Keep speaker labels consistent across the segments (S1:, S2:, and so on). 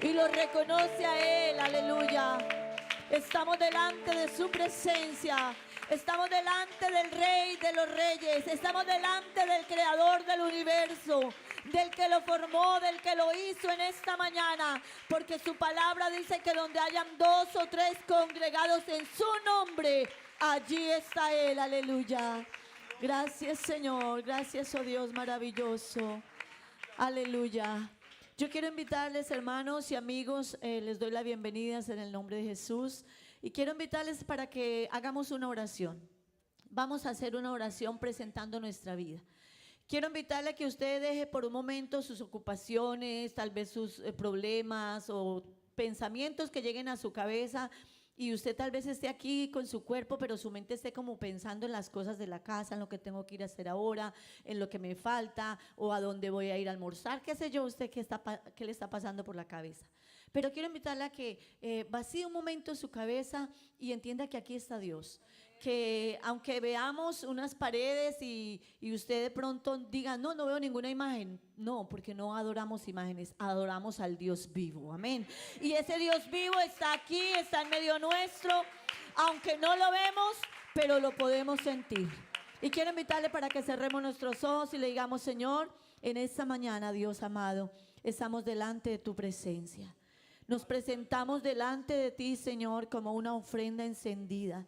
S1: y lo reconoce a Él, aleluya. Estamos delante de su presencia, estamos delante del Rey de los Reyes, estamos delante del Creador del universo, del que lo formó, del que lo hizo en esta mañana, porque su palabra dice que donde hayan 2 o 3 congregados en su nombre, allí está Él, aleluya. Gracias, Señor, gracias, oh Dios maravilloso, aleluya. Yo quiero invitarles, hermanos y amigos, les doy la bienvenida en el nombre de Jesús, y quiero invitarles para que hagamos una oración. Vamos a hacer una oración presentando nuestra vida. Quiero invitarle a que usted deje por un momento sus ocupaciones, tal vez sus problemas o pensamientos que lleguen a su cabeza, y usted tal vez esté aquí con su cuerpo, pero su mente esté como pensando en las cosas de la casa, en lo que tengo que ir a hacer ahora, en lo que me falta, o a dónde voy a ir a almorzar, qué sé yo, usted qué le está pasando por la cabeza. Pero quiero invitarle a que vacíe un momento su cabeza y entienda que aquí está Dios. Que aunque veamos unas paredes y usted de pronto diga, no veo ninguna imagen. No, porque no adoramos imágenes, adoramos al Dios vivo, amén. Y ese Dios vivo está aquí, está en medio nuestro, aunque no lo vemos, pero lo podemos sentir. Y quiero invitarle para que cerremos nuestros ojos y le digamos, Señor, en esta mañana, Dios amado, estamos delante de tu presencia. Nos presentamos delante de ti, Señor, como una ofrenda encendida.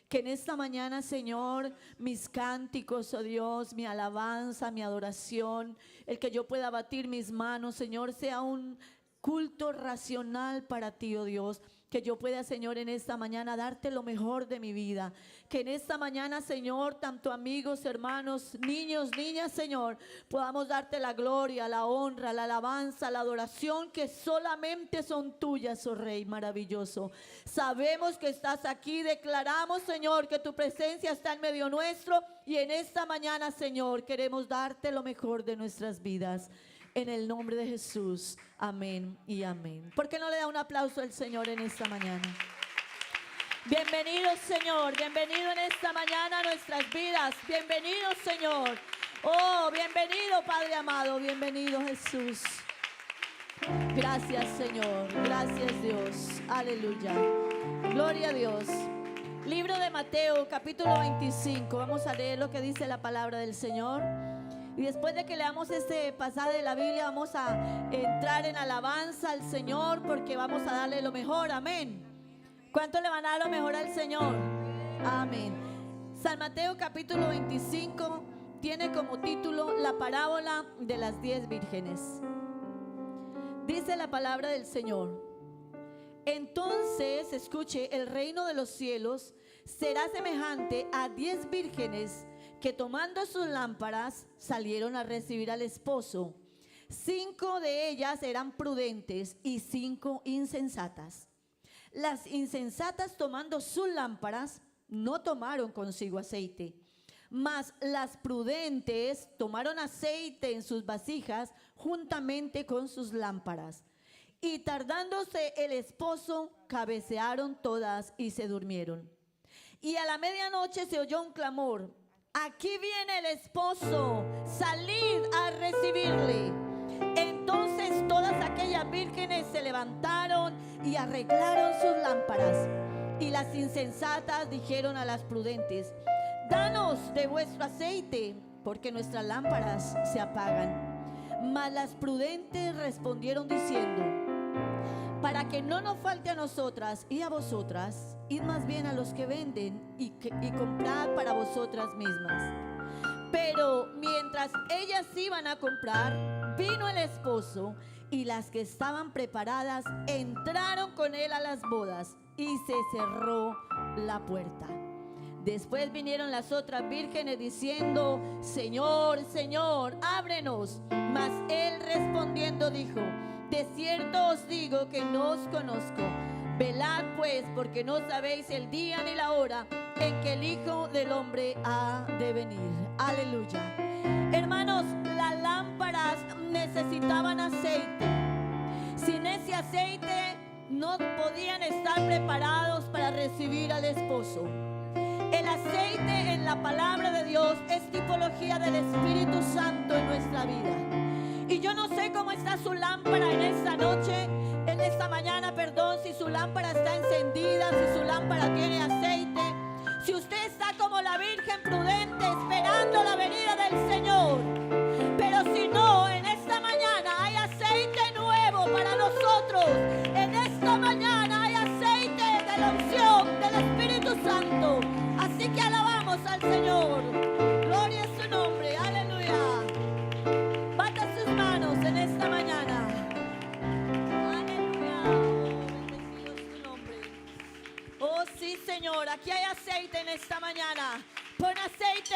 S1: Que en esta mañana, Señor, mis cánticos, oh Dios, mi alabanza, mi adoración, el que yo pueda batir mis manos, Señor, sea un culto racional para ti, oh Dios. Que yo pueda, Señor, en esta mañana darte lo mejor de mi vida. Que en esta mañana, Señor, tanto amigos, hermanos, niños, niñas, Señor, podamos darte la gloria, la honra, la alabanza, la adoración que solamente son tuyas, oh Rey maravilloso. Sabemos que estás aquí, declaramos, Señor, que tu presencia está en medio nuestro, y en esta mañana, Señor, queremos darte lo mejor de nuestras vidas. En el nombre de Jesús, amén y amén. ¿Por qué no le da un aplauso al Señor en esta mañana? Bienvenido, Señor, bienvenido en esta mañana a nuestras vidas. Bienvenido, Señor. Oh, bienvenido, Padre amado, bienvenido, Jesús. Gracias, Señor, gracias, Dios. Aleluya. Gloria a Dios. Libro de Mateo, capítulo 25. Vamos a leer lo que dice la palabra del Señor. Y después de que leamos este pasaje de la Biblia, vamos a entrar en alabanza al Señor, porque vamos a darle lo mejor, amén. ¿Cuánto le van a dar lo mejor al Señor? Amén. San Mateo capítulo 25, tiene como título la parábola de las 10 vírgenes. Dice la palabra del Señor: entonces, escuche, el reino de los cielos será semejante a 10 vírgenes que, tomando sus lámparas, salieron a recibir al esposo. 5 de ellas eran prudentes y 5 insensatas. Las insensatas, tomando sus lámparas, no tomaron consigo aceite, mas las prudentes tomaron aceite en sus vasijas juntamente con sus lámparas. Y tardándose el esposo, cabecearon todas y se durmieron. Y a la medianoche se oyó un clamor: aquí viene el esposo, salid a recibirle. Entonces todas aquellas vírgenes se levantaron y arreglaron sus lámparas. Y las insensatas dijeron a las prudentes: danos de vuestro aceite, porque nuestras lámparas se apagan. Mas las prudentes respondieron diciendo: para que no nos falte a nosotras y a vosotras, id más bien a los que venden y comprad para vosotras mismas. Pero mientras ellas iban a comprar, vino el esposo, y las que estaban preparadas entraron con él a las bodas, y se cerró la puerta. Después vinieron las otras vírgenes diciendo: Señor, Señor, ábrenos. Mas él respondiendo dijo: de cierto os digo que no os conozco. Velad pues, porque no sabéis el día ni la hora en que el Hijo del Hombre ha de venir. Aleluya. Hermanos, las lámparas necesitaban aceite. Sin ese aceite no podían estar preparados para recibir al esposo. El aceite en la palabra de Dios es tipología del Espíritu Santo en nuestra vida. Y yo no sé cómo está su lámpara en esta noche, en esta mañana, perdón, si su lámpara está encendida, si su lámpara tiene aceite, si usted está como la Virgen prudente esperando la venida del Señor. Pero si no, en esta mañana hay aceite nuevo para nosotros. En esta mañana hay aceite de la unción del Espíritu Santo. Así que alabamos al Señor. Gloria a su nombre. Aleluya. Bata sus manos en esta mañana. Aleluya. Oh, bendecido es tu nombre. Oh sí, Señor. Aquí hay aceite en esta mañana. Pon aceite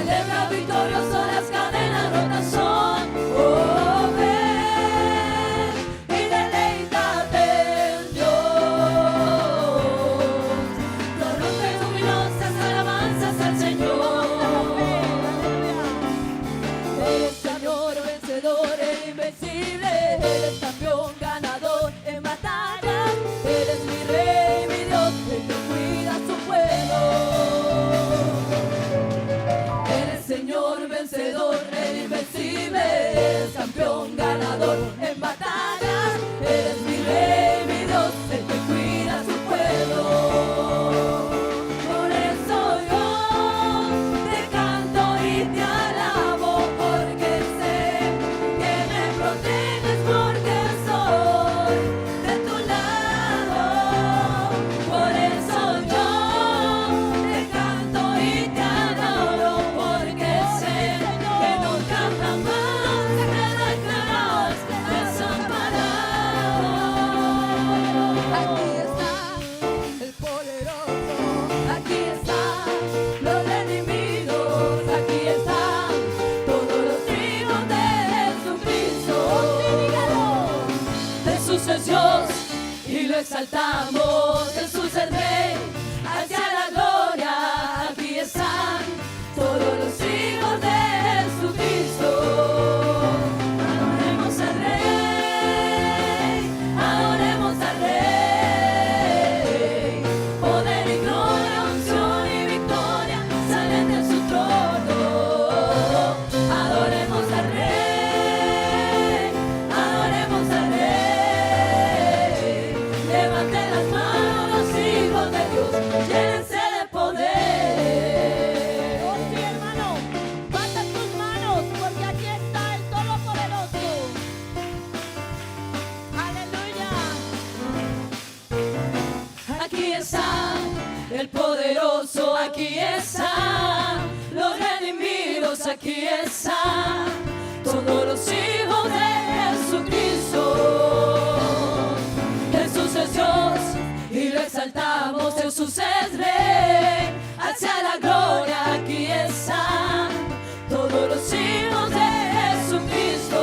S1: Celebra victorioso, las cadenas rotas son. Oh, ven y deleítate en Dios. Prorrumpe jubilosas alabanzas al Señor. Eres Señor vencedor, el invencible. Eres campeón ganador en batallas. Eres mi rey, mi Dios, el que cuida a su pueblo. Eres Señor vencedor, el invencible. Eres campeón ganador en batallas. Eres mi rey, mi Dios, el que cuida a su pueblo. Por eso yo te canto y te alabo, porque sé que me proteges, porque soy de tu lado. Por eso yo te canto y te adoro, porque sé que nunca jamás me declararás desamparado. Aquí está el poderoso, aquí están los redimidos, aquí están todos los hijos de Jesucristo. Jesús es Dios y lo exaltamos. Jesús es Rey, hacia la gloria. Aquí están todos los hijos de Jesucristo. Adoremos al Rey, adoremos al Rey. Poder y gloria, unción y victoria salen de su trono. Adoremos al Rey, adoremos al Rey. Levanten las manos los hijos de Dios, llénense de poder. Oh sí, hermano, levanta tus manos, porque aquí está el Todopoderoso. Aleluya. Aquí está el poderoso, aquí están los redimidos, aquí están todos los hijos de Jesucristo. Jesús es Dios y lo exaltamos. Jesús es Rey, hacia la gloria. Aquí están todos los hijos de Jesucristo.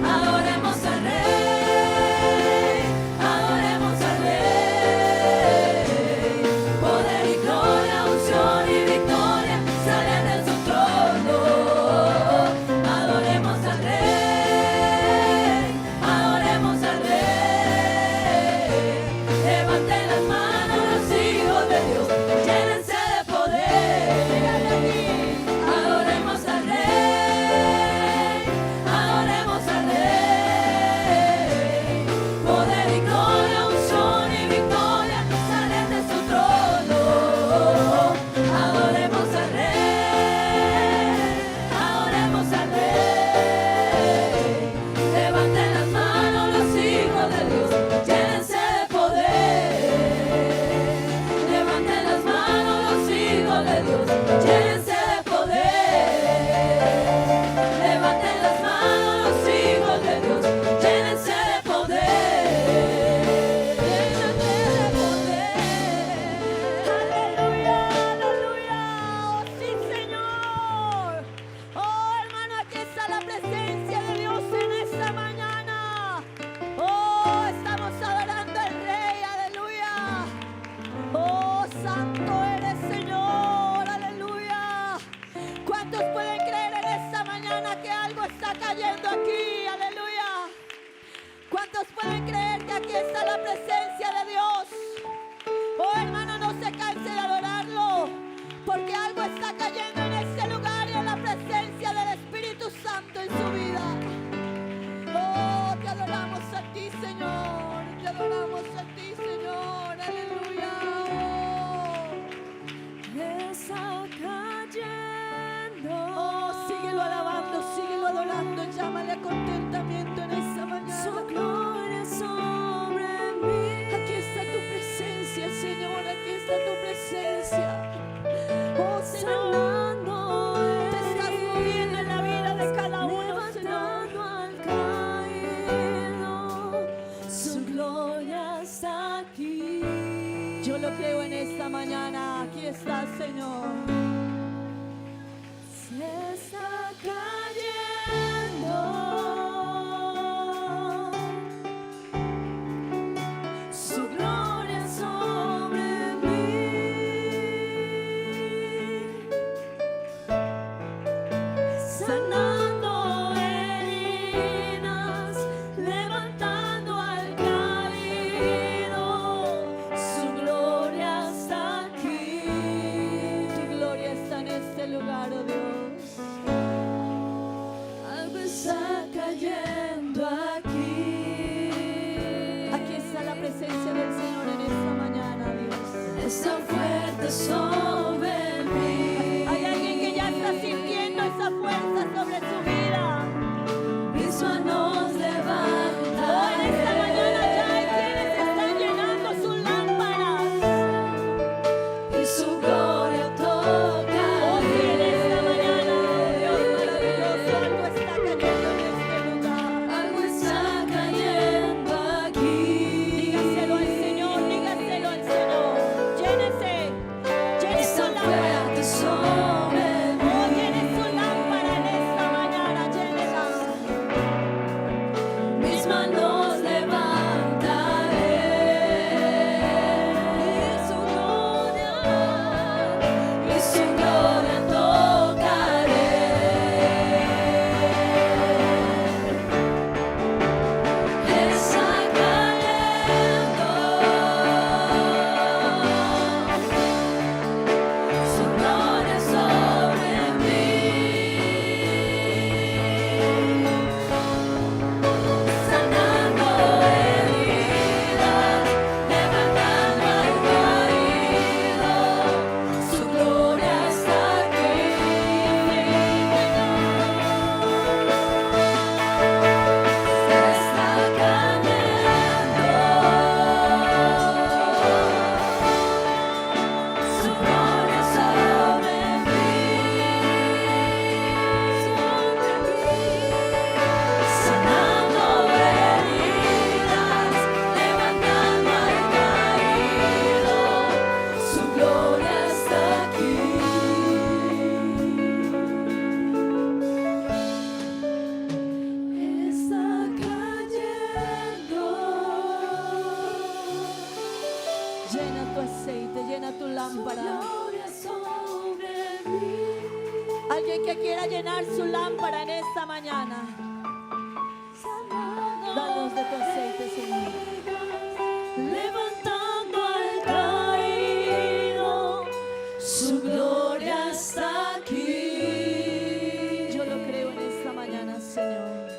S1: Adoremos al Rey, adoremos al Rey. Poder y gloria, unción y victoria salen de su trono. Adoremos al Rey, adoremos al Rey. Levanten las manos los hijos de Dios, llénense de poder. Adoremos al Rey, adoremos al Rey. Poder y gloria, unción y victoria salen de su trono. Adoremos al Rey, adoremos al Rey. Levanten las manos los hijos de Dios, llénense de poder. Levanten las manos los hijos de Dios, llénense de poder. Levanten las manos los hijos de Dios, llénense de poder. Llénate de poder. Aleluya, aleluya. Oh sí, Señor. Oh hermano, aquí está la presencia de Dios en esta mañana. Oh, estamos adorando al Rey, aleluya. Oh, santo eres, Señor, aleluya. ¿Cuántos pueden creer en esta mañana que algo está cayendo aquí? Aleluya. ¿Cuántos pueden creer que aquí está la presencia de Dios? Oh, hermano, no se canse de adorarlo, porque algo está cayendo en este lugar y en la presencia del Espíritu Santo en su vida. Oh, te adoramos a ti, Señor. Te adoramos a ti, Señor. Aleluya. Está cayendo. Oh, síguelo alabando, síguelo adorando. Llámale a contentamiento en esta mañana. Su gloria sobre mí. Aquí está tu presencia, Señor. Aquí está tu presencia. Oh, Señor, te estás moviendo en la vida de cada uno, Señor. sanando heridas, levantando al caído. Su gloria está aquí. Tu gloria está en este lugar, oh Dios. Algo está cayendo aquí. Aquí está la presencia del Señor en esta mañana, Dios. Está fuerte sobre mí. Hay alguien que ya está sintiendo esa fuerza sobre su vida. Mis manos levantan. Hoy en esta mañana ya hay quienes están llenando sus lámparas y su gloria toca. Hoy en esta mañana, Dios maravilloso, algo está cayendo en este lugar. Algo está cayendo aquí. Dígaselo al Señor, dígaselo al Señor. Llénese, llene su lámpara. Oh, llene su lámpara en esta mañana, llénela. Mis manos levantaré y su gloria tocaré. Está cayendo su gloria sobre mí. Sanando heridas, levantando al caído, su gloria está aquí. Está cayendo su gloria sobre mí, sanando heridas, levantando al caído, su gloria está aquí. Está cayendo. Llena tu aceite, llena tu lámpara. Alguien que quiera llenar su lámpara en esta mañana. Danos de tu aceite, Señor. Levantando al caído, su gloria está aquí. Yo lo creo en esta mañana, Señor.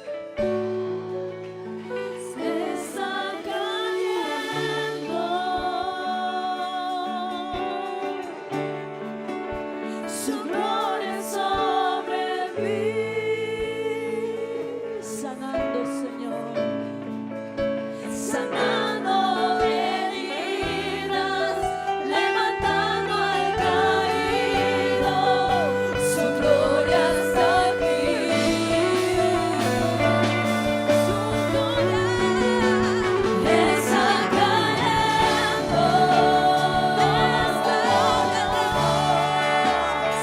S1: Está cayendo su gloria sobre mí, sanando, Señor, sanando heridas, levantando al caído, su gloria está aquí. Su gloria está cayendo,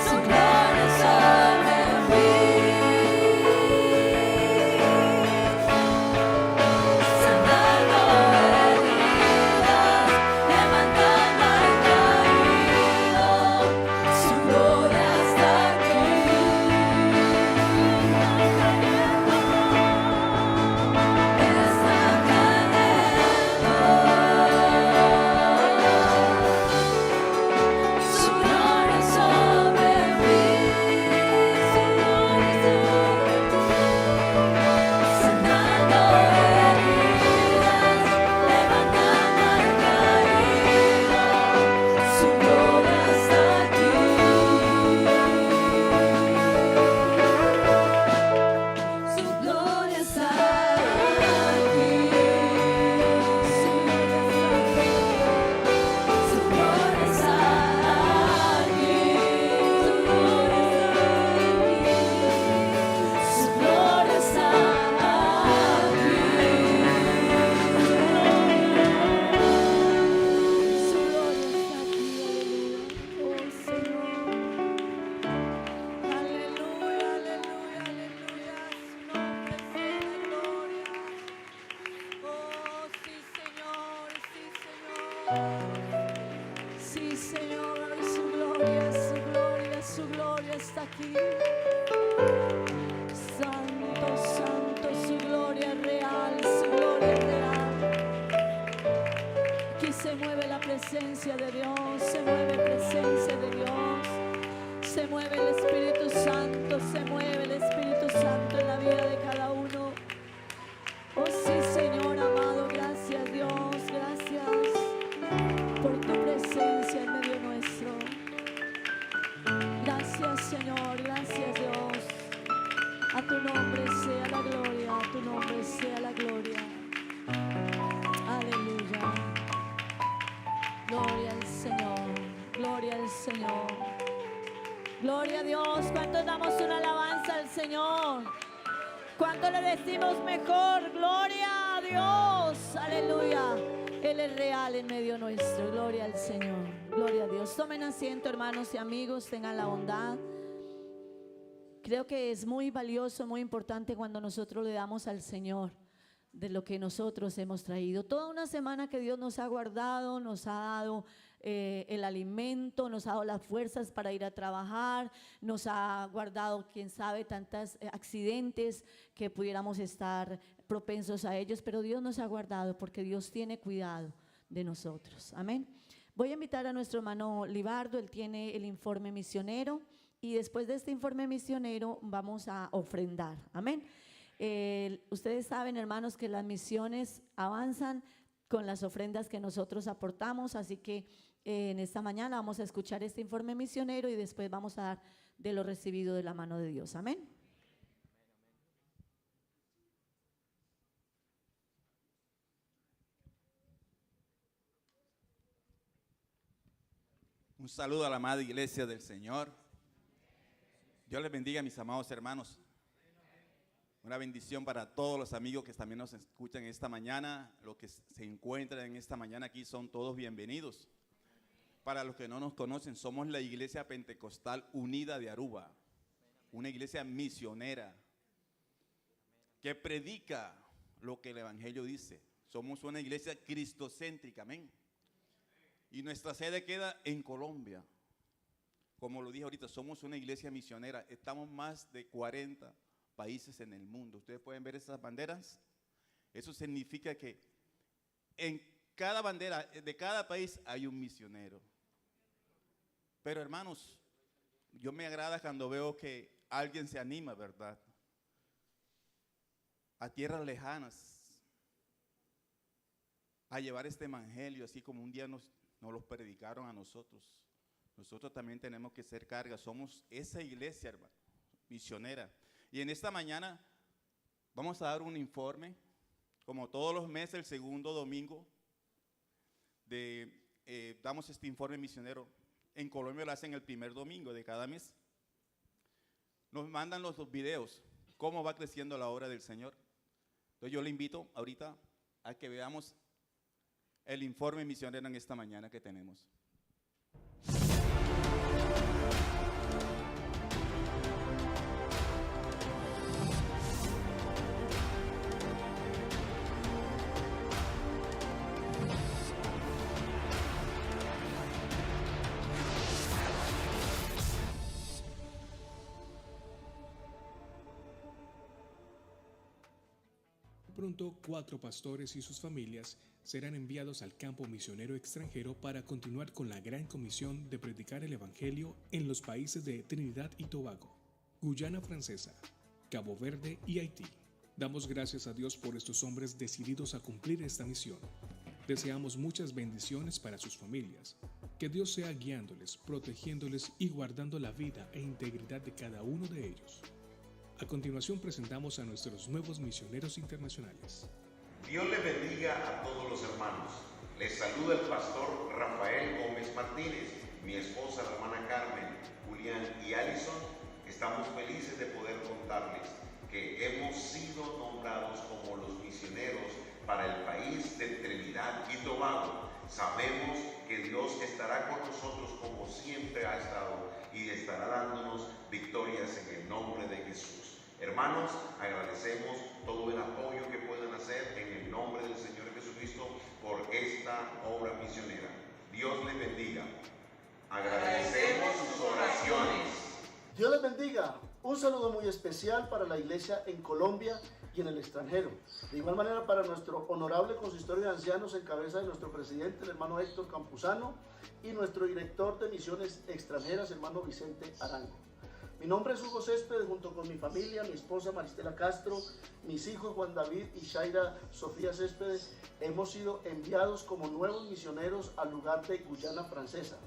S1: su gloria sobre mí, sanando heridas, levantando al caído, su gloria está aquí. Está cayendo su gloria sobre mí, su gloria sobre mí, sanando heridas, levantando al caído, su gloria está aquí. Su gloria está aquí. Su gloria está aquí. Su gloria está aquí. Su gloria está aquí. Oh, Señor. Aleluya, aleluya, aleluya. Su nombre sea la gloria. Oh, sí, Señor, sí, Señor. Sí, Señor, su gloria está aquí. Santo, santo, su gloria es real, su gloria es real. Aquí se mueve la presencia de Dios, se mueve la presencia de Dios, se mueve el Espíritu Santo, se mueve el Espíritu Santo en la vida de cada uno. Oh sí, Señor amado, gracias Dios, gracias por tu presencia en medio nuestro. Gracias Señor, gracias Dios. A tu nombre sea la gloria, a tu nombre sea la gloria. Aleluya. Gloria al Señor, gloria al Señor. Gloria a Dios. ¿Cuántos damos una alabanza al Señor? ¿Cuánto le decimos mejor? Gloria a Dios. Aleluya. Él es real en medio nuestro. Gloria al Señor. Gloria a Dios. Tomen asiento, hermanos y amigos. Tengan la bondad. Creo que es muy valioso, muy importante cuando nosotros le damos al Señor de lo que nosotros hemos traído. Toda una semana que Dios nos ha guardado, nos ha dado el alimento, nos ha dado las fuerzas para ir a trabajar, nos ha guardado, quién sabe, tantos accidentes que pudiéramos estar propensos a ellos, pero Dios nos ha guardado porque Dios tiene cuidado de nosotros. Amén. Voy a invitar a nuestro hermano Libardo, él tiene el informe misionero y después de este informe misionero vamos a ofrendar. Amén. Ustedes saben, hermanos, que las misiones avanzan con las ofrendas que nosotros aportamos, así que en esta mañana vamos a escuchar este informe misionero y después vamos a dar de lo recibido de la mano de Dios. Amén.
S2: Un saludo a la amada iglesia del Señor. Dios les bendiga, mis amados hermanos. Una bendición para todos los amigos que también nos escuchan esta mañana. Los que se encuentran en esta mañana aquí son todos bienvenidos. Para los que no nos conocen, somos la Iglesia Pentecostal Unida de Aruba, una iglesia misionera que predica lo que el Evangelio dice. Somos una iglesia cristocéntrica, amén. Y nuestra sede queda en Colombia. Como lo dije ahorita, somos una iglesia misionera. Estamos más de 40 países en el mundo. Ustedes pueden ver esas banderas. Eso significa que en cada bandera de cada país hay un misionero. Pero hermanos, yo me agrada cuando veo que alguien se anima, ¿verdad?, a tierras lejanas a llevar este evangelio, así como un día nos los predicaron a nosotros. Nosotros también tenemos que ser carga. Somos esa iglesia, hermano, misionera. Y en esta mañana vamos a dar un informe, como todos los meses, el segundo domingo, damos este informe misionero. En Colombia lo hacen el primer domingo de cada mes. Nos mandan los videos, cómo va creciendo la obra del Señor. Entonces yo le invito ahorita a que veamos el informe misionero en esta mañana que tenemos.
S3: Pronto, 4 pastores y sus familias serán enviados al campo misionero extranjero para continuar con la gran comisión de predicar el Evangelio en los países de Trinidad y Tobago, Guyana Francesa, Cabo Verde y Haití. Damos gracias a Dios por estos hombres decididos a cumplir esta misión. Deseamos muchas bendiciones para sus familias. Que Dios sea guiándoles, protegiéndoles y guardando la vida e integridad de cada uno de ellos. A continuación presentamos a nuestros nuevos misioneros internacionales.
S4: Dios le bendiga a todos los hermanos. Les saluda el pastor Rafael Gómez Martínez, mi esposa la hermana Carmen, Julián y Alison. Estamos felices de poder contarles que hemos sido nombrados como los misioneros para el país de Trinidad y Tobago. Sabemos que Dios estará con nosotros como siempre ha estado y estará dándonos victorias en el nombre de Jesús. Hermanos, agradecemos todo el apoyo que puedan hacer en el nombre del Señor Jesucristo por esta obra misionera. Dios les bendiga. Agradecemos sus oraciones.
S5: Dios les bendiga. Un saludo muy especial para la iglesia en Colombia y en el extranjero. De igual manera para nuestro honorable consistorio de ancianos en cabeza de nuestro presidente, el hermano Héctor Campuzano, y nuestro director de misiones extranjeras, hermano Vicente Arango. Mi nombre es Hugo Céspedes, junto con mi familia, mi esposa Maristela Castro, mis hijos Juan David y Shaira Sofía Céspedes, hemos sido enviados como nuevos misioneros al lugar de Guyana Francesa.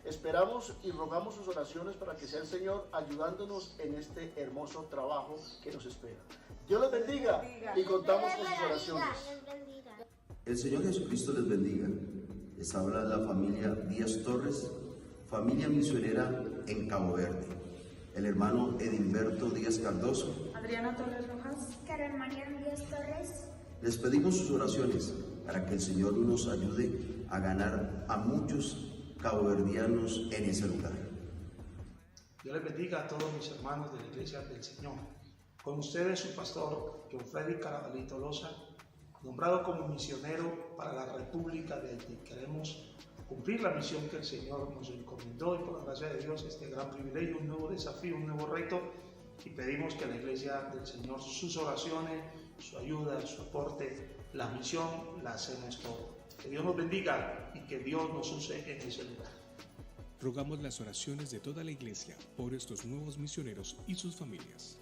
S5: Esperamos y rogamos sus oraciones para que sea el Señor ayudándonos en este hermoso trabajo que nos espera. Dios les bendiga y contamos con sus oraciones.
S6: El Señor Jesucristo les bendiga. Les habla la familia Díaz Torres, familia misionera en Cabo Verde. El hermano Edilberto Díaz Cardoso,
S7: Adriana Torres Rojas,
S8: Carol María Díaz Torres.
S6: les pedimos sus oraciones para que el Señor nos ayude a ganar a muchos caboverdianos en ese lugar.
S9: Dios les bendiga a todos mis hermanos de la Iglesia del Señor. Con ustedes su pastor, John Freddy Carabalí Tolosa, nombrado como misionero para la República de Haití. Queremos cumplir la misión que el Señor nos encomendó y por la gracia de Dios este gran privilegio, un nuevo desafío, un nuevo reto, y pedimos que la Iglesia del Señor, sus oraciones, su ayuda, su aporte, la misión la hacemos todo. Que Dios nos bendiga y que Dios nos use en ese lugar.
S3: Rogamos las oraciones de toda la iglesia por estos nuevos misioneros y sus familias.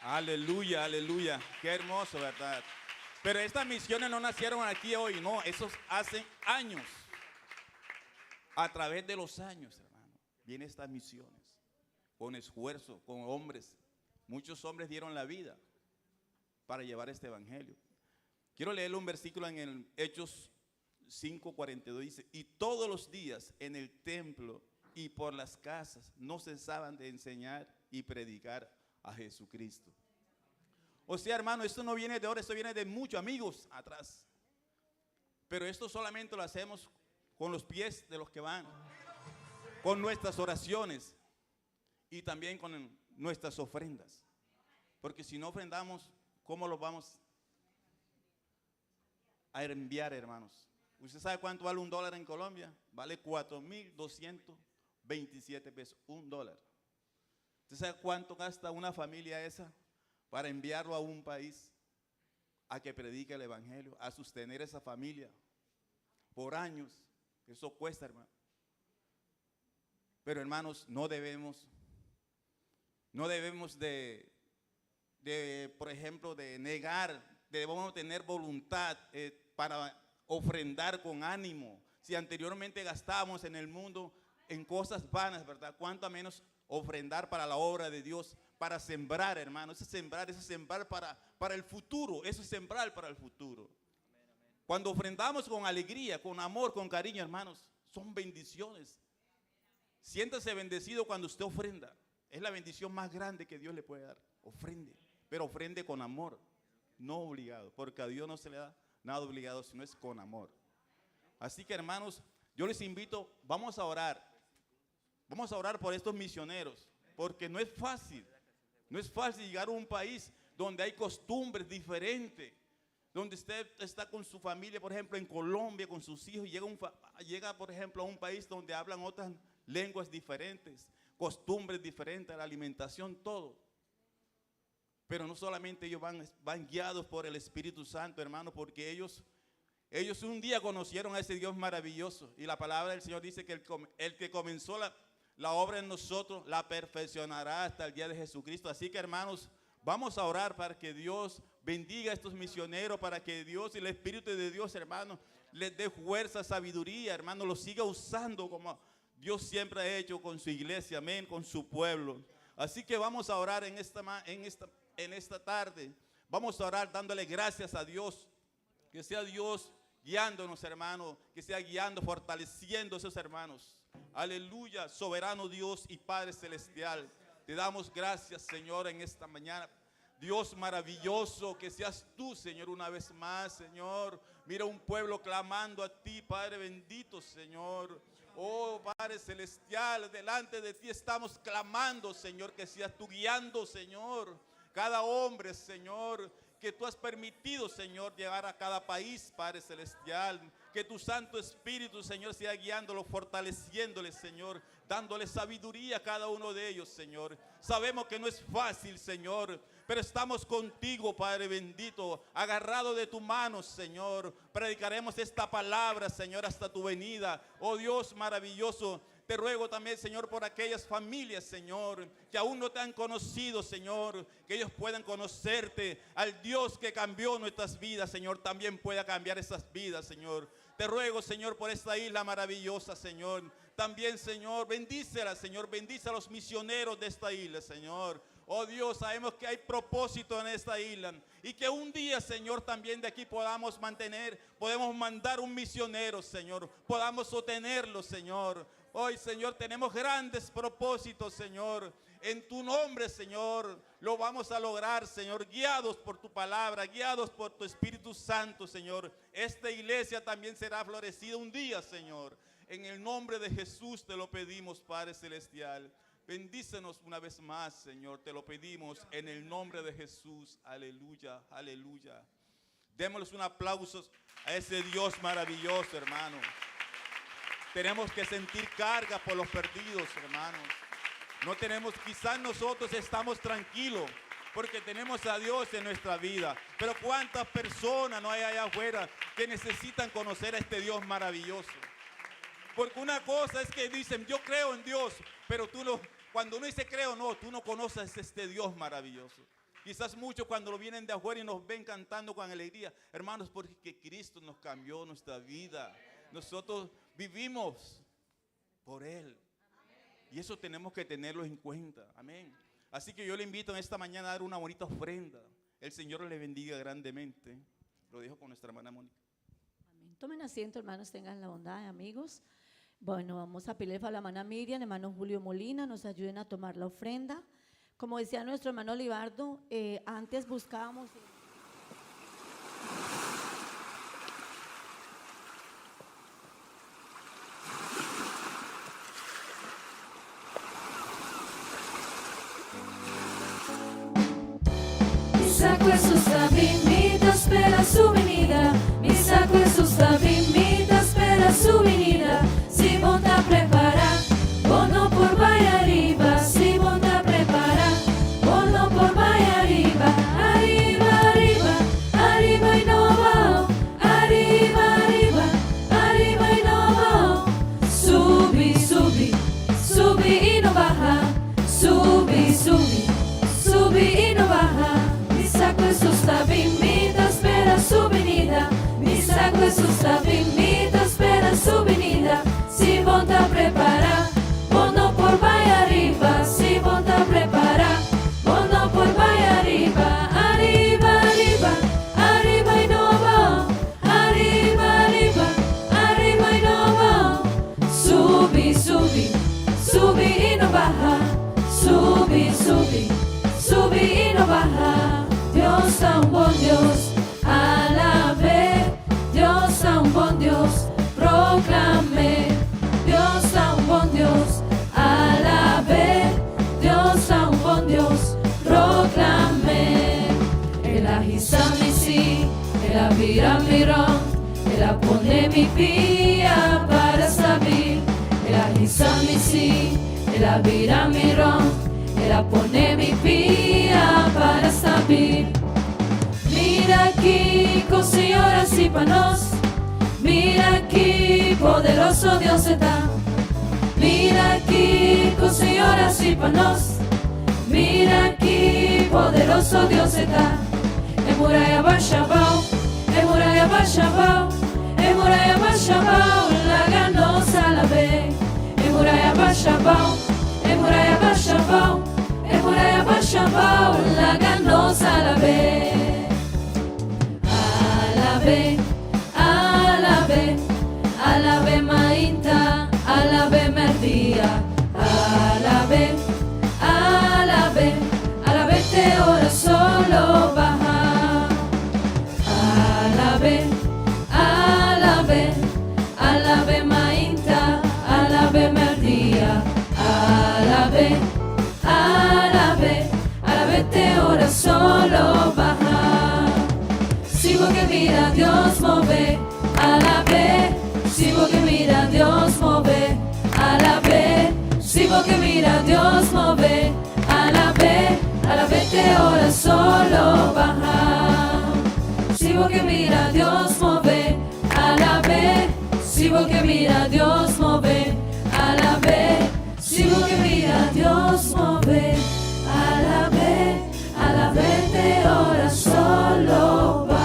S2: Aleluya, aleluya. Qué hermoso, ¿verdad? Pero estas misiones no nacieron aquí hoy, no. Esos hace años. A través de los años, hermano, vienen estas misiones. Con esfuerzo, con hombres. Muchos hombres dieron la vida para llevar este evangelio. Quiero leerle un versículo en el Hechos 5:42. Dice, y todos los días en el templo y por las casas no cesaban de enseñar y predicar a Jesucristo. O sea, hermano, esto no viene de ahora, esto viene de muchos amigos atrás. Pero esto solamente lo hacemos con los pies de los que van, con nuestras oraciones y también con nuestras ofrendas. Porque si no ofrendamos, ¿cómo los vamos a enviar, hermanos? ¿Usted sabe cuánto vale $1 en Colombia? Vale 4.227 pesos, $1. ¿Usted sabe cuánto gasta una familia esa para enviarlo a un país a que predique el evangelio, a sostener esa familia por años? Eso cuesta, hermano. Pero hermanos, no debemos de por ejemplo, de negar, debemos tener voluntad para ofrendar con ánimo. Si anteriormente gastábamos en el mundo en cosas vanas, ¿verdad? Cuánto menos ofrendar para la obra de Dios, para sembrar, hermano. Eso es sembrar para el futuro, eso es sembrar para el futuro. Cuando ofrendamos con alegría, con amor, con cariño, hermanos, son bendiciones. Siéntase bendecido cuando usted ofrenda. Es la bendición más grande que Dios le puede dar. Ofrende, pero ofrende con amor, no obligado, porque a Dios no se le da nada obligado, sino es con amor. Así que, hermanos, yo les invito, vamos a orar por estos misioneros, porque no es fácil llegar a un país donde hay costumbres diferentes, donde usted está con su familia, por ejemplo, en Colombia, con sus hijos, y llega, por ejemplo, a un país donde hablan otras lenguas diferentes, costumbres diferentes, la alimentación, todo. Pero no solamente ellos van guiados por el Espíritu Santo, hermano, porque ellos un día conocieron a ese Dios maravilloso. Y la palabra del Señor dice que el que comenzó la obra en nosotros, la perfeccionará hasta el día de Jesucristo. Así que, hermanos, vamos a orar para que Dios bendiga a estos misioneros, para que Dios y el Espíritu de Dios, hermano, les dé fuerza, sabiduría, hermano, los siga usando como Dios siempre ha hecho con su iglesia, amén, con su pueblo. Así que vamos a orar en esta tarde. Vamos a orar dándole gracias a Dios. Que sea Dios guiándonos, hermano. Que sea guiando, fortaleciendo a esos hermanos. Aleluya, soberano Dios y Padre celestial. Te damos gracias, Señor, en esta mañana. Dios maravilloso, que seas tú, Señor, una vez más, Señor. Mira un pueblo clamando a ti, Padre bendito, Señor. Oh, Padre celestial, delante de ti estamos clamando, Señor, que seas tú guiando, Señor, cada hombre, Señor, que tú has permitido, Señor, llegar a cada país, Padre Celestial. Que tu Santo Espíritu, Señor, siga guiándolo, fortaleciéndole, Señor, dándole sabiduría a cada uno de ellos, Señor. Sabemos que no es fácil, Señor, pero estamos contigo, Padre bendito, agarrado de tu mano, Señor. Predicaremos esta palabra, Señor, hasta tu venida. Oh Dios maravilloso, te ruego también, Señor, por aquellas familias, Señor, que aún no te han conocido, Señor, que ellos puedan conocerte. Al Dios que cambió nuestras vidas, Señor, también pueda cambiar esas vidas, Señor. Te ruego, Señor, por esta isla maravillosa, Señor. También, Señor, bendícela, Señor, bendice a los misioneros de esta isla, Señor. Oh Dios, sabemos que hay propósito en esta isla y que un día, Señor, también de aquí podamos mandar un misionero, Señor, podamos sostenerlo, Señor. Hoy, Señor, tenemos grandes propósitos, Señor. En tu nombre, Señor, lo vamos a lograr, Señor, guiados por tu palabra, guiados por tu Espíritu Santo, Señor. Esta iglesia también será florecida un día, Señor. En el nombre de Jesús te lo pedimos, Padre Celestial. Bendícenos una vez más, Señor, te lo pedimos en el nombre de Jesús. Aleluya, aleluya. Démosles un aplauso a ese Dios maravilloso, hermano. Tenemos que sentir carga por los perdidos, hermanos. No tenemos, quizás nosotros estamos tranquilos porque tenemos a Dios en nuestra vida. Pero cuántas personas no hay allá afuera que necesitan conocer a este Dios maravilloso. Porque una cosa es que dicen, yo creo en Dios, pero cuando uno dice creo, no, tú no conoces a este Dios maravilloso. Quizás muchos cuando lo vienen de afuera y nos ven cantando con alegría, hermanos, porque Cristo nos cambió nuestra vida. Nosotros vivimos por Él. Y eso tenemos que tenerlo en cuenta. Amén. Así que yo le invito en esta mañana a dar una bonita ofrenda. El Señor le bendiga grandemente. Lo dejo con nuestra hermana Mónica.
S1: Amén. Tomen asiento, hermanos, tengan la bondad, amigos. Bueno, vamos a pedirle a la hermana Miriam, hermano Julio Molina, nos ayuden a tomar la ofrenda. Como decía nuestro hermano Libardo, antes buscábamos...
S7: Mi sacco è su sta bimita, spera su venida. Mi sacco è su sta bimita, spera su venida. Si monta a preparar, bono por vaya arriba. Si monta a preparar, bono por vaya arriba. Arriba, arriba, arriba y no va. Arriba, arriba, arriba y no va. Subi, subi, subi y no baja. Subi, subi, subi y no baja. Mi sacco è su sta bimita, spera su venida. Mi sacco è su sta bimita, spera su venida. Si monta a preparar, bono por vaya arriba. Si monta a preparar, bono por vaya arriba. Arriba, arriba, arriba y no va. Arriba, arriba, arriba y no va. Subi, subi, subi y no baja. Subi, subi, subi y no baja. Dios a un buen Dios, alabé. Dios a un buen Dios, proclamé. Dios a un buen Dios, alabé. Dios a un buen Dios, proclamé. El agisami sí, el avira mirón, el pone mi pía para saber. El agisami sí, el avira mirón, el pone mi pía para saber. Mira aquí, con señoras y panos. Mira aquí, poderoso Dios está. Mira aquí, con señoras y panos. Mira aquí, poderoso Dios está. Emuraya Bashabao, Emuraya Bashabao, Emuraya Bashabao, la ganosa la ve. Emuraya Bashabao, Emuraya Bashabao, Emuraya Bashabao, la ganosa la ve. Alabé, alabé, alabé mainta, alabé merdía. Alabé, alabé, alabé te ora solo baja. Alabé, alabé, alabé mainta, alabé merdía. Alabé, alabé, alabé te ora solo baja. mover, a la vez, si porque mira Dios mover, a la vez, si porque mira Dios mover, a la vez te ora solo baja, si porque mira Dios mover, a la vez, si porque mira Dios mover, a la vez, si porque mira Dios mover, a la vez te ora solo baja.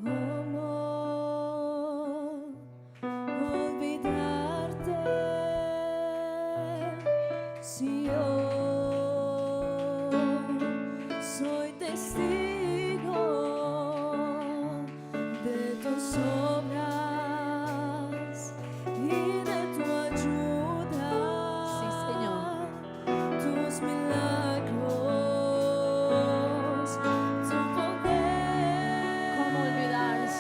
S7: ¿Cómo olvidarte si yo soy testigo de tus obras y de tu ayuda?
S1: Sí, Señor.
S7: Tus milagros, tu poder.
S1: ¿Cómo olvidarse?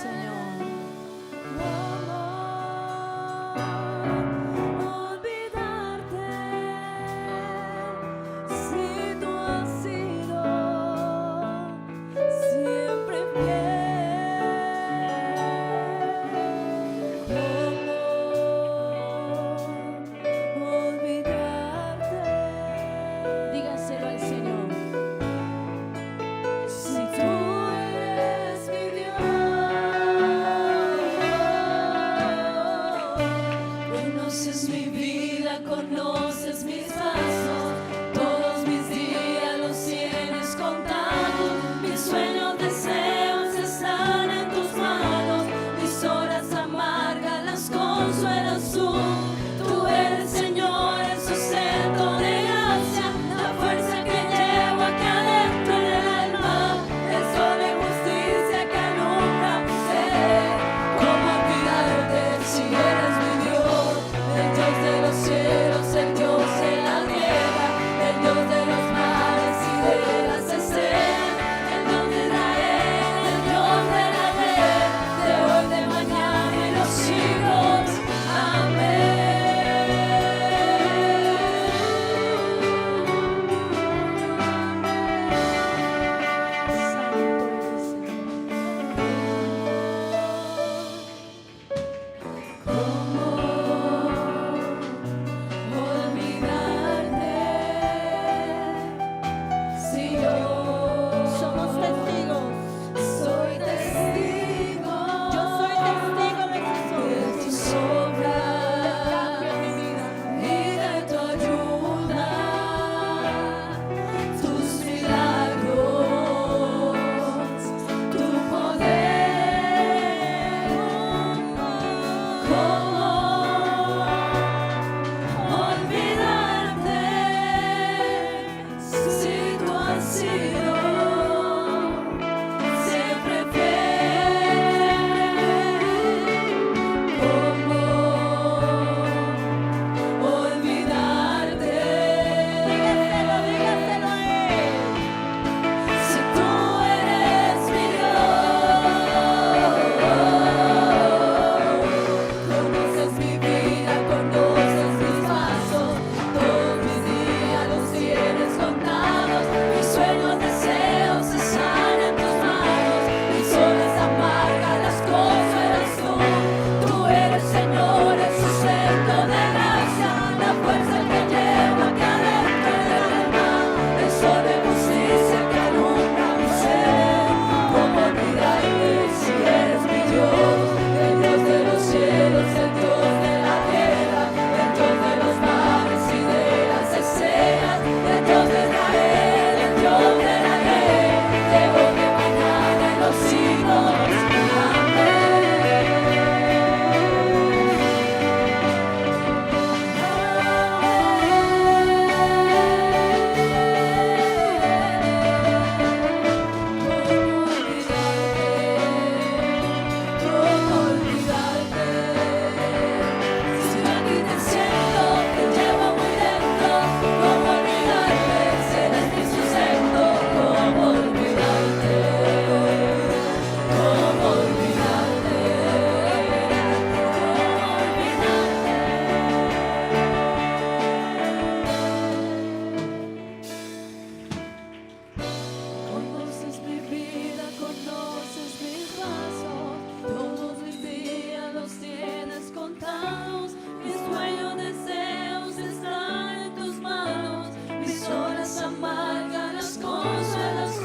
S7: consuelas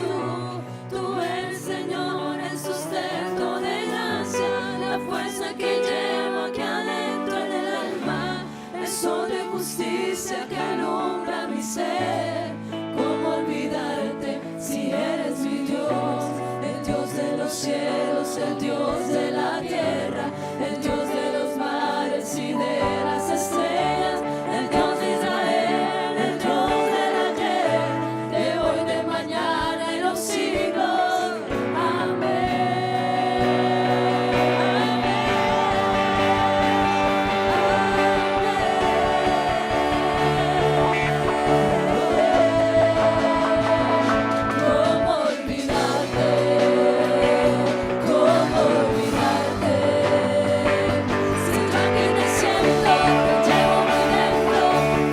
S7: tú eres Señor, el sustento de gracia, la fuerza que llevo aquí adentro en el alma, el sol de justicia que alumbra mi ser. ¿Cómo olvidarte si eres mi Dios, el Dios de los cielos, el Dios de la tierra, el Dios de los mares y de las estrellas, el Dios de Israel, el Dios del ayer, de hoy, de mañana y los siglos? Amén. ¿Cómo olvidarte? ¿Cómo olvidarte? Si yo aquí te siento, te llevo muy dentro.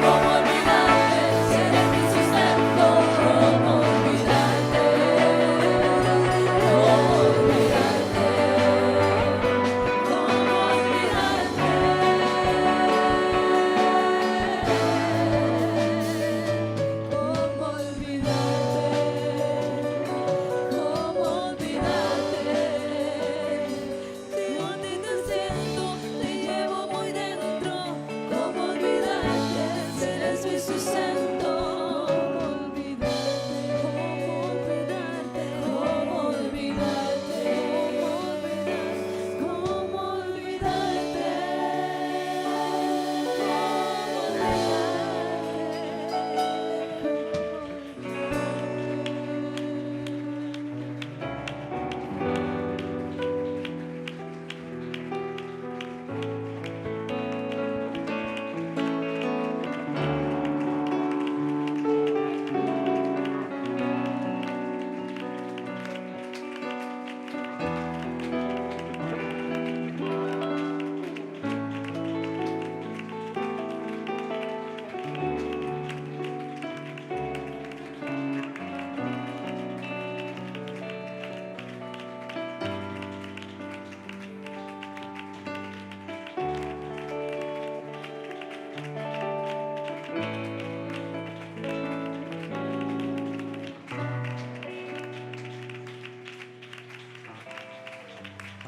S7: ¿Cómo olvidarte? Si eres mi sustento. ¿Cómo olvidarte? ¿Cómo olvidarte? ¿Cómo olvidarte? Si a ti te siento, te llevo muy dentro. ¿Cómo olvidarte? Si eres mi sustento. ¿Cómo olvidarte? ¿Cómo olvidarte? ¿Cómo olvidarte?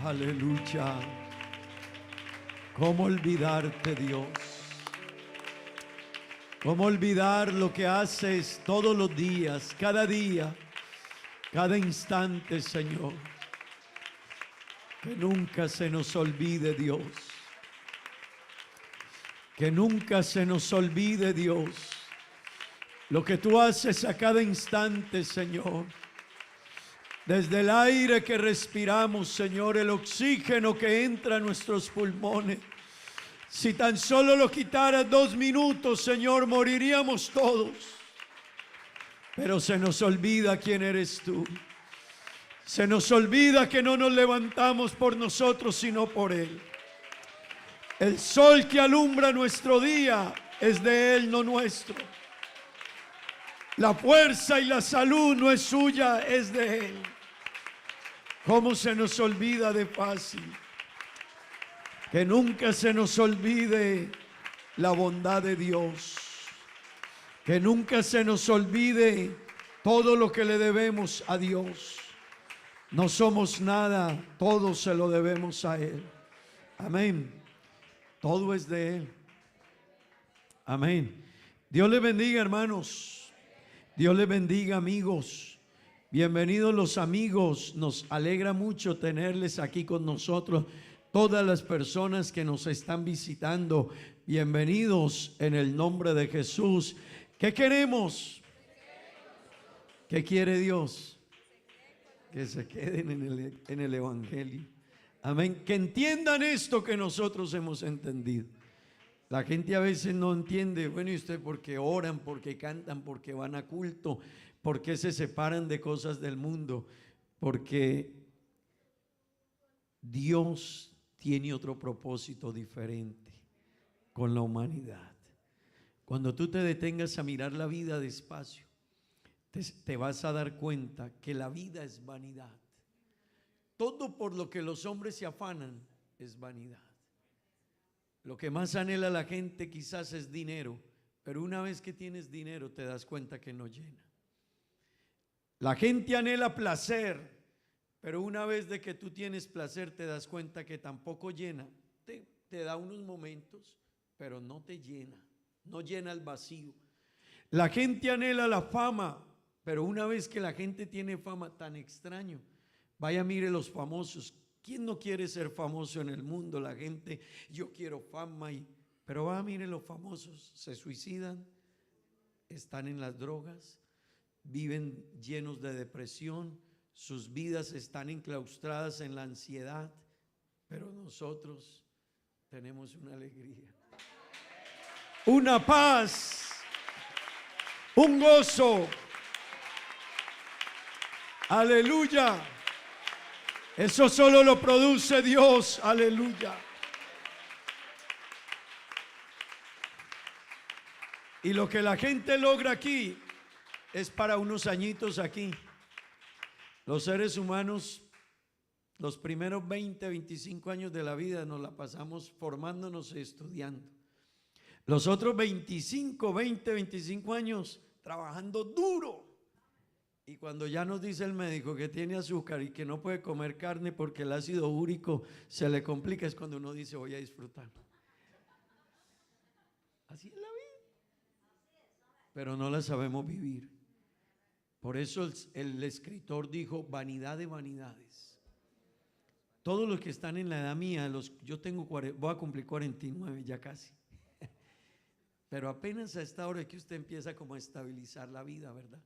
S10: Aleluya. ¿Cómo olvidarte, Dios? ¿Cómo olvidar lo que haces todos los días, cada día, cada instante, Señor? Que nunca se nos olvide, Dios. Que nunca se nos olvide, Dios, lo que tú haces a cada instante, Señor. Desde el aire que respiramos, Señor, el oxígeno que entra a nuestros pulmones. Si tan solo lo quitaras 2 minutos, Señor, moriríamos todos. Pero se nos olvida quién eres tú. Se nos olvida que no nos levantamos por nosotros, sino por Él. El sol que alumbra nuestro día es de Él, no nuestro. La fuerza y la salud no es suya, es de Él. ¿Cómo se nos olvida de fácil? Que nunca se nos olvide la bondad de Dios. Que nunca se nos olvide todo lo que le debemos a Dios. No somos nada, todo se lo debemos a Él. Amén. Todo es de Él. Amén. Dios les bendiga, hermanos. Dios les bendiga, amigos. Bienvenidos los amigos. Nos alegra mucho tenerles aquí con nosotros. Todas las personas que nos están visitando, bienvenidos en el nombre de Jesús. ¿Qué queremos? ¿Qué quiere Dios? Que se queden en el Evangelio. Amén. Que entiendan esto que nosotros hemos entendido. La gente a veces no entiende. Bueno, ¿y usted por qué oran, por qué cantan, por qué van a culto, por qué se separan de cosas del mundo? Porque Dios tiene otro propósito diferente con la humanidad. Cuando tú te detengas a mirar la vida despacio, te vas a dar cuenta que la vida es vanidad. Todo por lo que los hombres se afanan es vanidad. Lo que más anhela la gente quizás es dinero, pero una vez que tienes dinero te das cuenta que no llena. La gente anhela placer, pero una vez de que tú tienes placer te das cuenta que tampoco llena. Te da unos momentos, pero no te llena, no llena el vacío. La gente anhela la fama, pero una vez que la gente tiene fama, tan extraño. Vaya, mire los famosos. ¿Quién no quiere ser famoso en el mundo? La gente, yo quiero fama, pero va, mire los famosos, se suicidan, están en las drogas, viven llenos de depresión, sus vidas están enclaustradas en la ansiedad, pero nosotros tenemos una alegría, una paz, un gozo. Aleluya. Eso solo lo produce Dios. Aleluya. Y lo que la gente logra aquí es para unos añitos aquí. Los seres humanos, los primeros 20, 25 años de la vida nos la pasamos formándonos y estudiando. Los otros 25, 20, 25 años trabajando duro. Y cuando ya nos dice el médico que tiene azúcar y que no puede comer carne porque el ácido úrico se le complica, es cuando uno dice voy a disfrutar. Así es la vida. Pero no la sabemos vivir. Por eso el escritor dijo, vanidad de vanidades. Todos los que están en la edad mía, yo voy a cumplir 49 ya casi. Pero apenas a esta hora es que usted empieza como a estabilizar la vida, ¿verdad?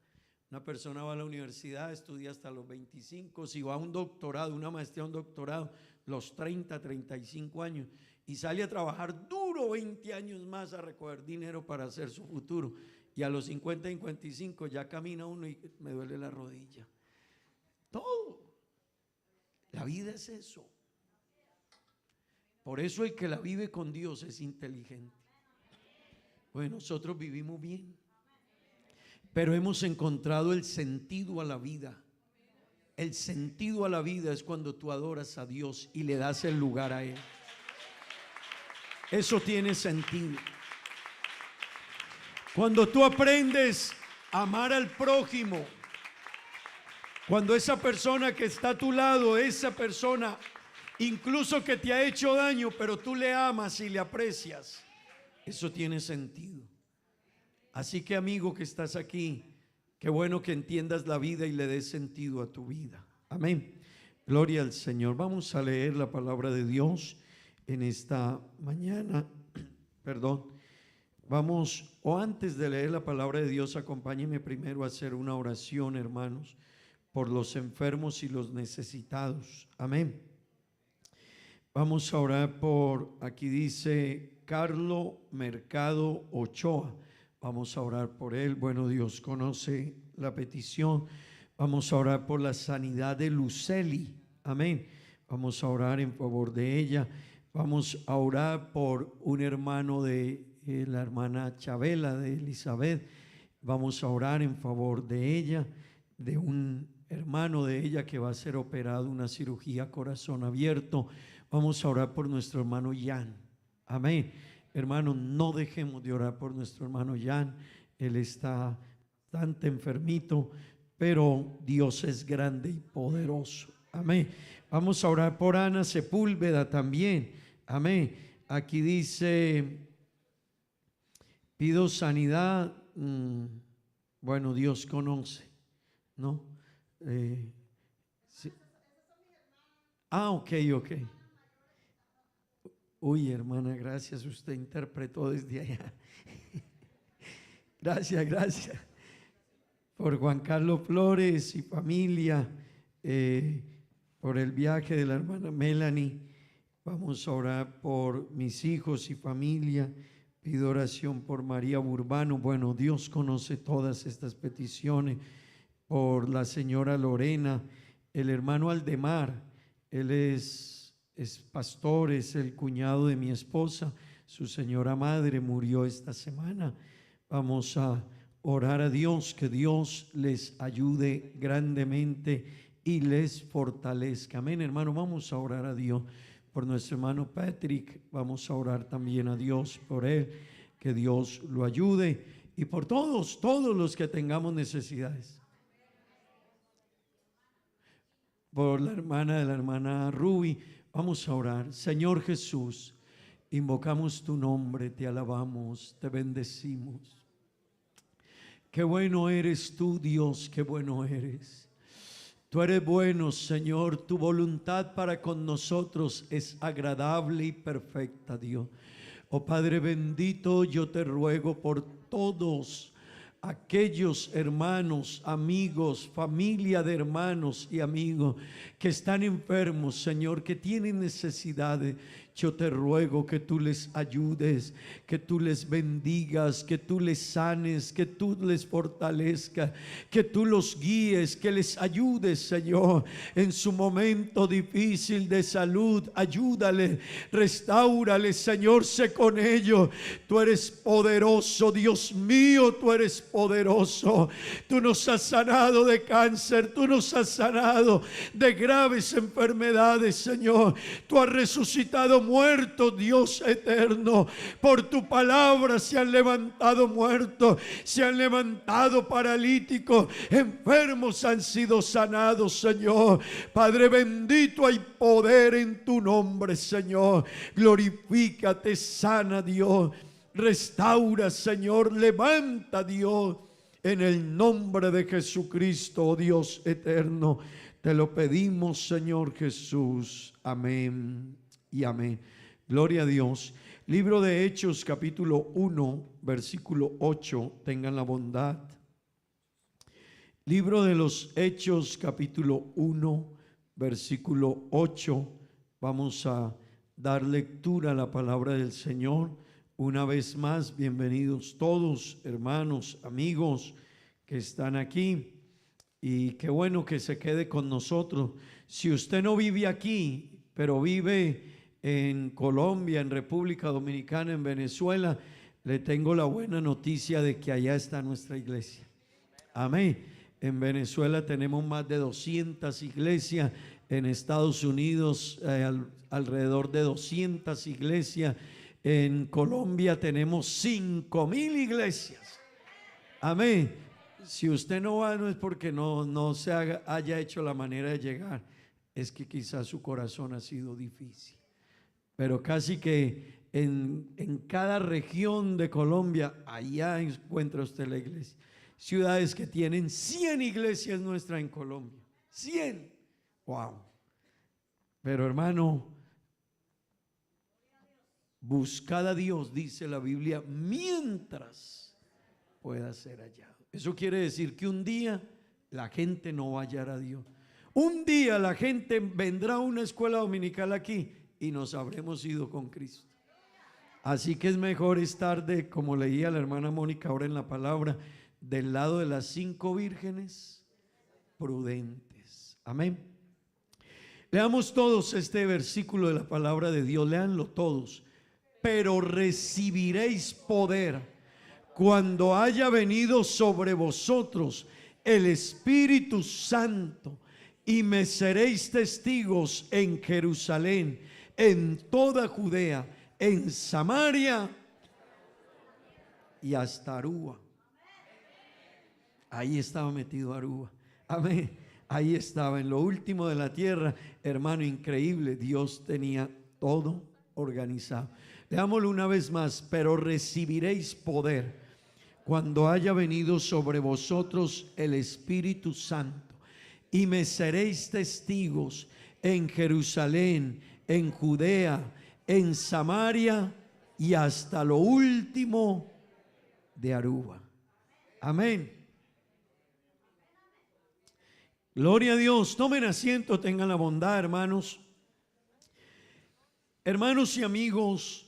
S10: Una persona va a la universidad, estudia hasta los 25, si va a un doctorado, una maestría, un doctorado, los 30, 35 años, y sale a trabajar duro 20 años más a recoger dinero para hacer su futuro. Y a los 50, 55 ya camina uno y me duele la rodilla. Todo. La vida es eso. Por eso el que la vive con Dios es inteligente. Pues nosotros vivimos bien, pero hemos encontrado el sentido a la vida. El sentido a la vida es cuando tú adoras a Dios y le das el lugar a Él. Eso tiene sentido. Cuando tú aprendes a amar al prójimo, cuando esa persona que está a tu lado, esa persona incluso que te ha hecho daño, pero tú le amas y le aprecias, eso tiene sentido. Así que, amigo que estás aquí, qué bueno que entiendas la vida y le des sentido a tu vida. Amén. Gloria al Señor. Vamos a leer la palabra de Dios en esta mañana. Perdón. Vamos, o antes de leer la palabra de Dios, acompáñenme primero a hacer una oración, hermanos, por los enfermos y los necesitados. Amén. Vamos a orar por, aquí dice Carlos Mercado Ochoa. Vamos a orar por él. Bueno, Dios conoce la petición. Vamos a orar por la sanidad de Luceli. Amén. Vamos a orar en favor de ella. Vamos a orar por un hermano de la hermana Chabela, de Elizabeth. Vamos a orar en favor de ella, de un hermano de ella que va a ser operado, una cirugía corazón abierto. Vamos a orar por nuestro hermano Jan. Amén. Hermano, no dejemos de orar por nuestro hermano Jan. Él está bastante enfermito, pero Dios es grande y poderoso. Amén. Vamos a orar por Ana Sepúlveda también. Amén. Aquí dice, pido sanidad. Bueno, Dios conoce, ¿no? Sí. Ok. Uy, hermana, gracias, usted interpretó desde allá. Gracias por Juan Carlos Flores y familia, por el viaje de la hermana Melanie. Vamos a orar por mis hijos y familia. Pido oración por María Burbano. Bueno, Dios conoce todas estas peticiones. Por la señora Lorena, el hermano Aldemar, él es pastor, es el cuñado de mi esposa, su señora madre murió esta semana. Vamos a orar a Dios, que Dios les ayude grandemente y les fortalezca. Amén, hermano. Vamos a orar a Dios por nuestro hermano Patrick. Vamos a orar también a Dios por él, que Dios lo ayude, y por todos los que tengamos necesidades. por la hermana Ruby. Vamos a orar. Señor Jesús, invocamos tu nombre, te alabamos, te bendecimos. Qué bueno eres tú, Dios, qué bueno eres. Tú eres bueno, Señor, tu voluntad para con nosotros es agradable y perfecta, Dios. Oh Padre bendito, yo te ruego por todos aquellos hermanos, amigos, familia de hermanos y amigos que están enfermos, Señor, que tienen necesidades. Yo te ruego que tú les ayudes, que tú les bendigas, que tú les sanes, que tú les fortalezcas, que tú los guíes, que les ayudes, Señor, en su momento difícil de salud. Ayúdale, restáurale, Señor, sé con ellos. Tú eres poderoso, Dios mío, tú eres poderoso. Tú nos has sanado de cáncer, tú nos has sanado de graves enfermedades, Señor. Tú has resucitado muertos, Dios eterno. Por tu palabra se han levantado muertos, se han levantado paralíticos, enfermos han sido sanados, Señor. Padre bendito, hay poder en tu nombre, Señor. Glorifícate, sana, Dios. Restaura, Señor. Levanta, Dios. En el nombre de Jesucristo, oh Dios eterno, te lo pedimos, Señor Jesús. Amén y amén. Gloria a Dios. Libro de Hechos, capítulo 1, versículo 8. Tengan la bondad. Libro de los Hechos, capítulo 1, versículo 8. Vamos a dar lectura a la palabra del Señor. Una vez más, bienvenidos todos, hermanos, amigos que están aquí. Y qué bueno que se quede con nosotros. Si usted no vive aquí, pero vive en Colombia, en República Dominicana, en Venezuela, le tengo la buena noticia de que allá está nuestra iglesia. Amén. En Venezuela tenemos más de 200 iglesias. En Estados Unidos alrededor de 200 iglesias. En Colombia tenemos 5,000 iglesias. Amén. Si usted no va, no es porque no se haya hecho la manera de llegar, es que quizás su corazón ha sido difícil. Pero casi que en cada región de Colombia, allá encuentra usted la iglesia. Ciudades que tienen 100 iglesias nuestras en Colombia. 100. Wow. Pero hermano, buscad a Dios, dice la Biblia, mientras pueda ser hallado. Eso quiere decir que un día la gente no va a hallar a Dios. Un día la gente vendrá a una escuela dominical aquí y nos habremos ido con Cristo. Así que es mejor estar como leía la hermana Mónica ahora en la palabra, del lado de las 5 vírgenes prudentes. Amén. Leamos todos este versículo de la palabra de Dios, léanlo todos. Pero recibiréis poder cuando haya venido sobre vosotros el Espíritu Santo, y me seréis testigos en Jerusalén, en toda Judea, en Samaria y hasta Aruba. Ahí estaba metido Aruba. Amén. Ahí estaba en lo último de la tierra. Hermano, increíble. Dios tenía todo organizado. Leámoslo una vez más. Pero recibiréis poder cuando haya venido sobre vosotros el Espíritu Santo, y me seréis testigos en Jerusalén, en Judea, en Samaria y hasta lo último de Aruba. Amén. Gloria a Dios. Tomen asiento, tengan la bondad, hermanos. Hermanos y amigos,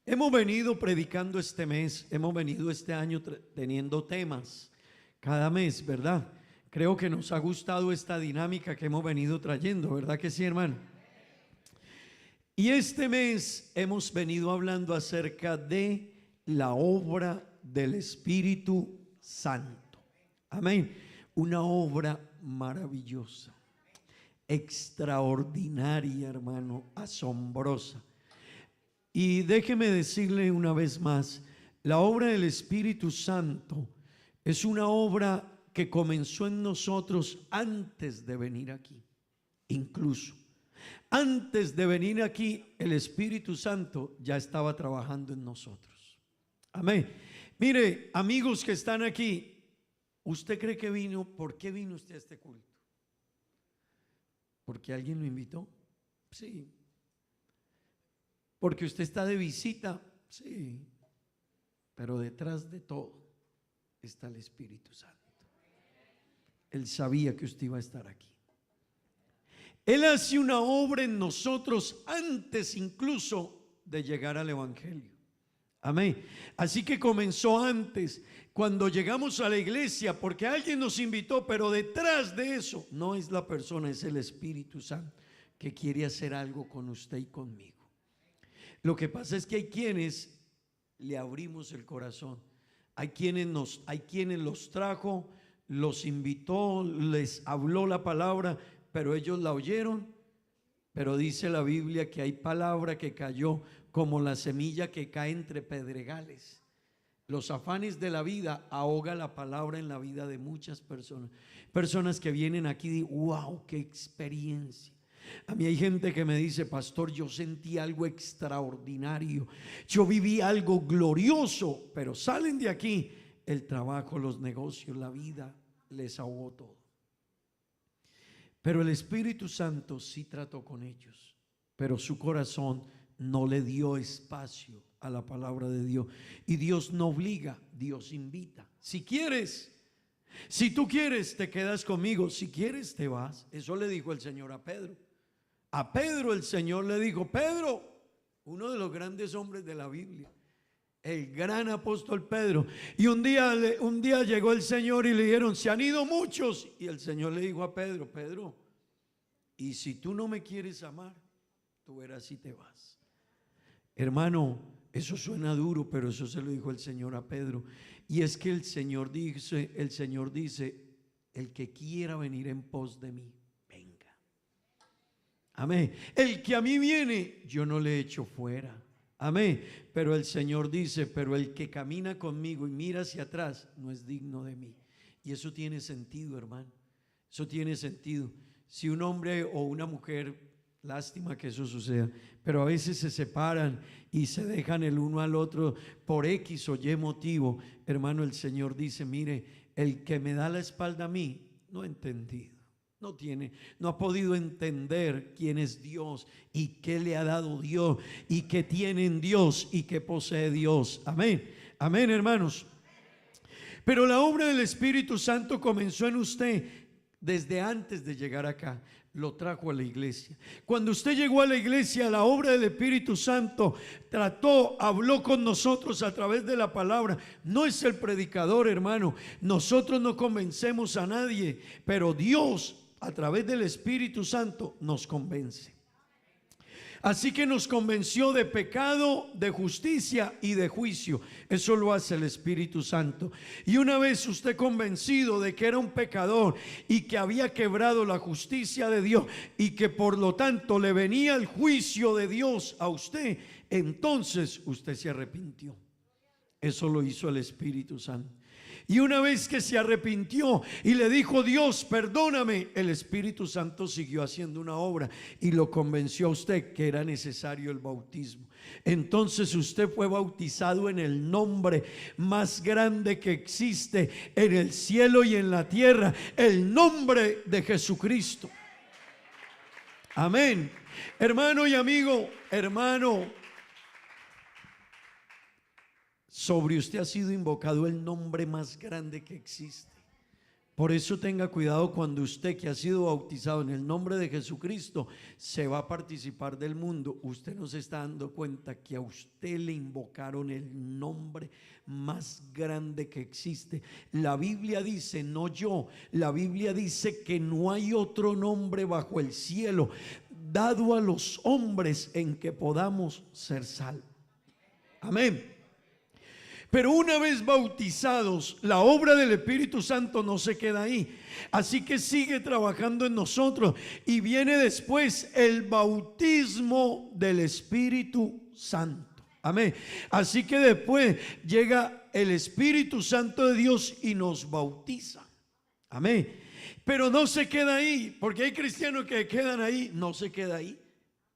S10: hemos venido predicando este mes, hemos venido este año teniendo temas cada mes, ¿verdad? Creo que nos ha gustado esta dinámica que hemos venido trayendo, ¿verdad que sí, hermano? Y este mes hemos venido hablando acerca de la obra del Espíritu Santo. Amén. Una obra maravillosa, extraordinaria, hermano, asombrosa. Y déjeme decirle una vez más, la obra del Espíritu Santo es una obra que comenzó en nosotros antes de venir aquí. incluso. Antes de venir aquí, el Espíritu Santo ya estaba trabajando en nosotros. Amén. Mire, amigos que están aquí, ¿usted cree que vino? ¿Por qué vino usted a este culto? ¿Porque alguien lo invitó? Sí. ¿Porque usted está de visita? Sí. Pero detrás de todo está el Espíritu Santo. Él sabía que usted iba a estar aquí. Él hace una obra en nosotros antes incluso de llegar al Evangelio. Amén. Así que comenzó antes, cuando llegamos a la iglesia, porque alguien nos invitó, pero detrás de eso no es la persona, es el Espíritu Santo que quiere hacer algo con usted y conmigo. Lo que pasa es que hay quienes le abrimos el corazón, hay quienes los trajo, los invitó, les habló la palabra, pero ellos la oyeron. Pero dice la Biblia que hay palabra que cayó como la semilla que cae entre pedregales. Los afanes de la vida ahoga la palabra en la vida de muchas personas. Personas que vienen aquí y dicen, wow, qué experiencia. A mí hay gente que me dice, pastor, yo sentí algo extraordinario, yo viví algo glorioso, pero salen de aquí, el trabajo, los negocios, la vida les ahogó todo. Pero el Espíritu Santo sí trató con ellos, pero su corazón no le dio espacio a la palabra de Dios. Y Dios no obliga, Dios invita. Si quieres, si tú quieres, te quedas conmigo. Si quieres, te vas. Eso le dijo el Señor a Pedro. A Pedro el Señor le dijo, Pedro, uno de los grandes hombres de la Biblia, el gran apóstol Pedro. Y un día llegó el Señor y le dijeron, se han ido muchos. Y el Señor le dijo a Pedro, Pedro, y si tú no me quieres amar, tú verás si te vas. Hermano, eso suena duro, pero eso se lo dijo el Señor a Pedro. Y es que el Señor dice, el que quiera venir en pos de mí, venga. Amén. El que a mí viene, yo no le echo fuera. Amén. Pero el Señor dice, pero el que camina conmigo y mira hacia atrás no es digno de mí. Y eso tiene sentido, hermano. Eso tiene sentido. Si un hombre o una mujer, lástima que eso suceda, pero a veces se separan y se dejan el uno al otro por X o Y motivo, hermano, el Señor dice, mire, el que me da la espalda a mí, no ha entendido. No ha podido entender quién es Dios y qué le ha dado Dios y qué tiene en Dios y qué posee Dios. Amén, amén, hermanos. Pero la obra del Espíritu Santo comenzó en usted desde antes de llegar acá. Lo trajo a la iglesia. Cuando usted llegó a la iglesia, la obra del Espíritu Santo habló con nosotros a través de la palabra. No es el predicador, hermano. Nosotros no convencemos a nadie, pero Dios a través del Espíritu Santo nos convence. Así que nos convenció de pecado, de justicia y de juicio. Eso lo hace el Espíritu Santo. Y una vez usted convencido de que era un pecador y que había quebrado la justicia de Dios y que por lo tanto le venía el juicio de Dios a usted, entonces usted se arrepintió. Eso lo hizo el Espíritu Santo. Y una vez que se arrepintió y le dijo, Dios, perdóname, el Espíritu Santo siguió haciendo una obra y lo convenció a usted que era necesario el bautismo. Entonces usted fue bautizado en el nombre más grande que existe en el cielo y en la tierra, el nombre de Jesucristo. Amén. Hermano y amigo, hermano, sobre usted ha sido invocado el nombre más grande que existe. Por eso tenga cuidado cuando usted, que ha sido bautizado en el nombre de Jesucristo, se va a participar del mundo. Usted no se está dando cuenta que a usted le invocaron el nombre más grande que existe. La Biblia dice, no yo, la Biblia dice que no hay otro nombre bajo el cielo dado a los hombres en que podamos ser salvos. Amén. Pero una vez bautizados, la obra del Espíritu Santo no se queda ahí. Así que sigue trabajando en nosotros. Y viene después el bautismo del Espíritu Santo. Amén. Así que después llega el Espíritu Santo de Dios y nos bautiza. Amén. Pero no se queda ahí, porque hay cristianos que quedan ahí, no se queda ahí.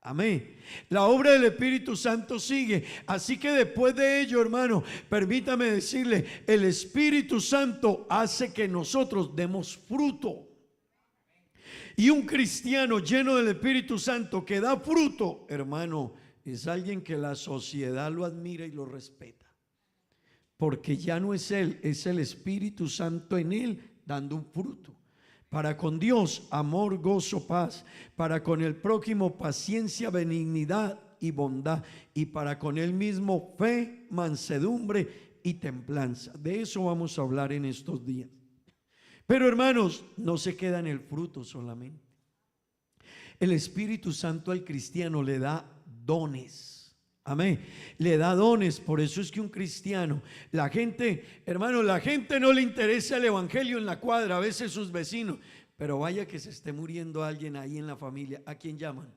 S10: Amén. La obra del Espíritu Santo sigue. Así que después de ello, hermano, permítame decirle, el Espíritu Santo hace que nosotros demos fruto. Y un cristiano lleno del Espíritu Santo que da fruto, hermano, es alguien que la sociedad lo admira y lo respeta. Porque ya no es él, es el Espíritu Santo en él dando un fruto. Para con Dios, amor, gozo, paz. Para con el prójimo, paciencia, benignidad y bondad. Y para con él mismo, fe, mansedumbre y templanza. De eso vamos a hablar en estos días. Pero hermanos, no se queda en el fruto solamente. El Espíritu Santo al cristiano le da dones. Amén. Le da dones. Por eso es que un cristiano, la gente, hermano, la gente no le interesa el evangelio en la cuadra, a veces sus vecinos, pero vaya que se esté muriendo alguien ahí en la familia. ¿A quién llaman?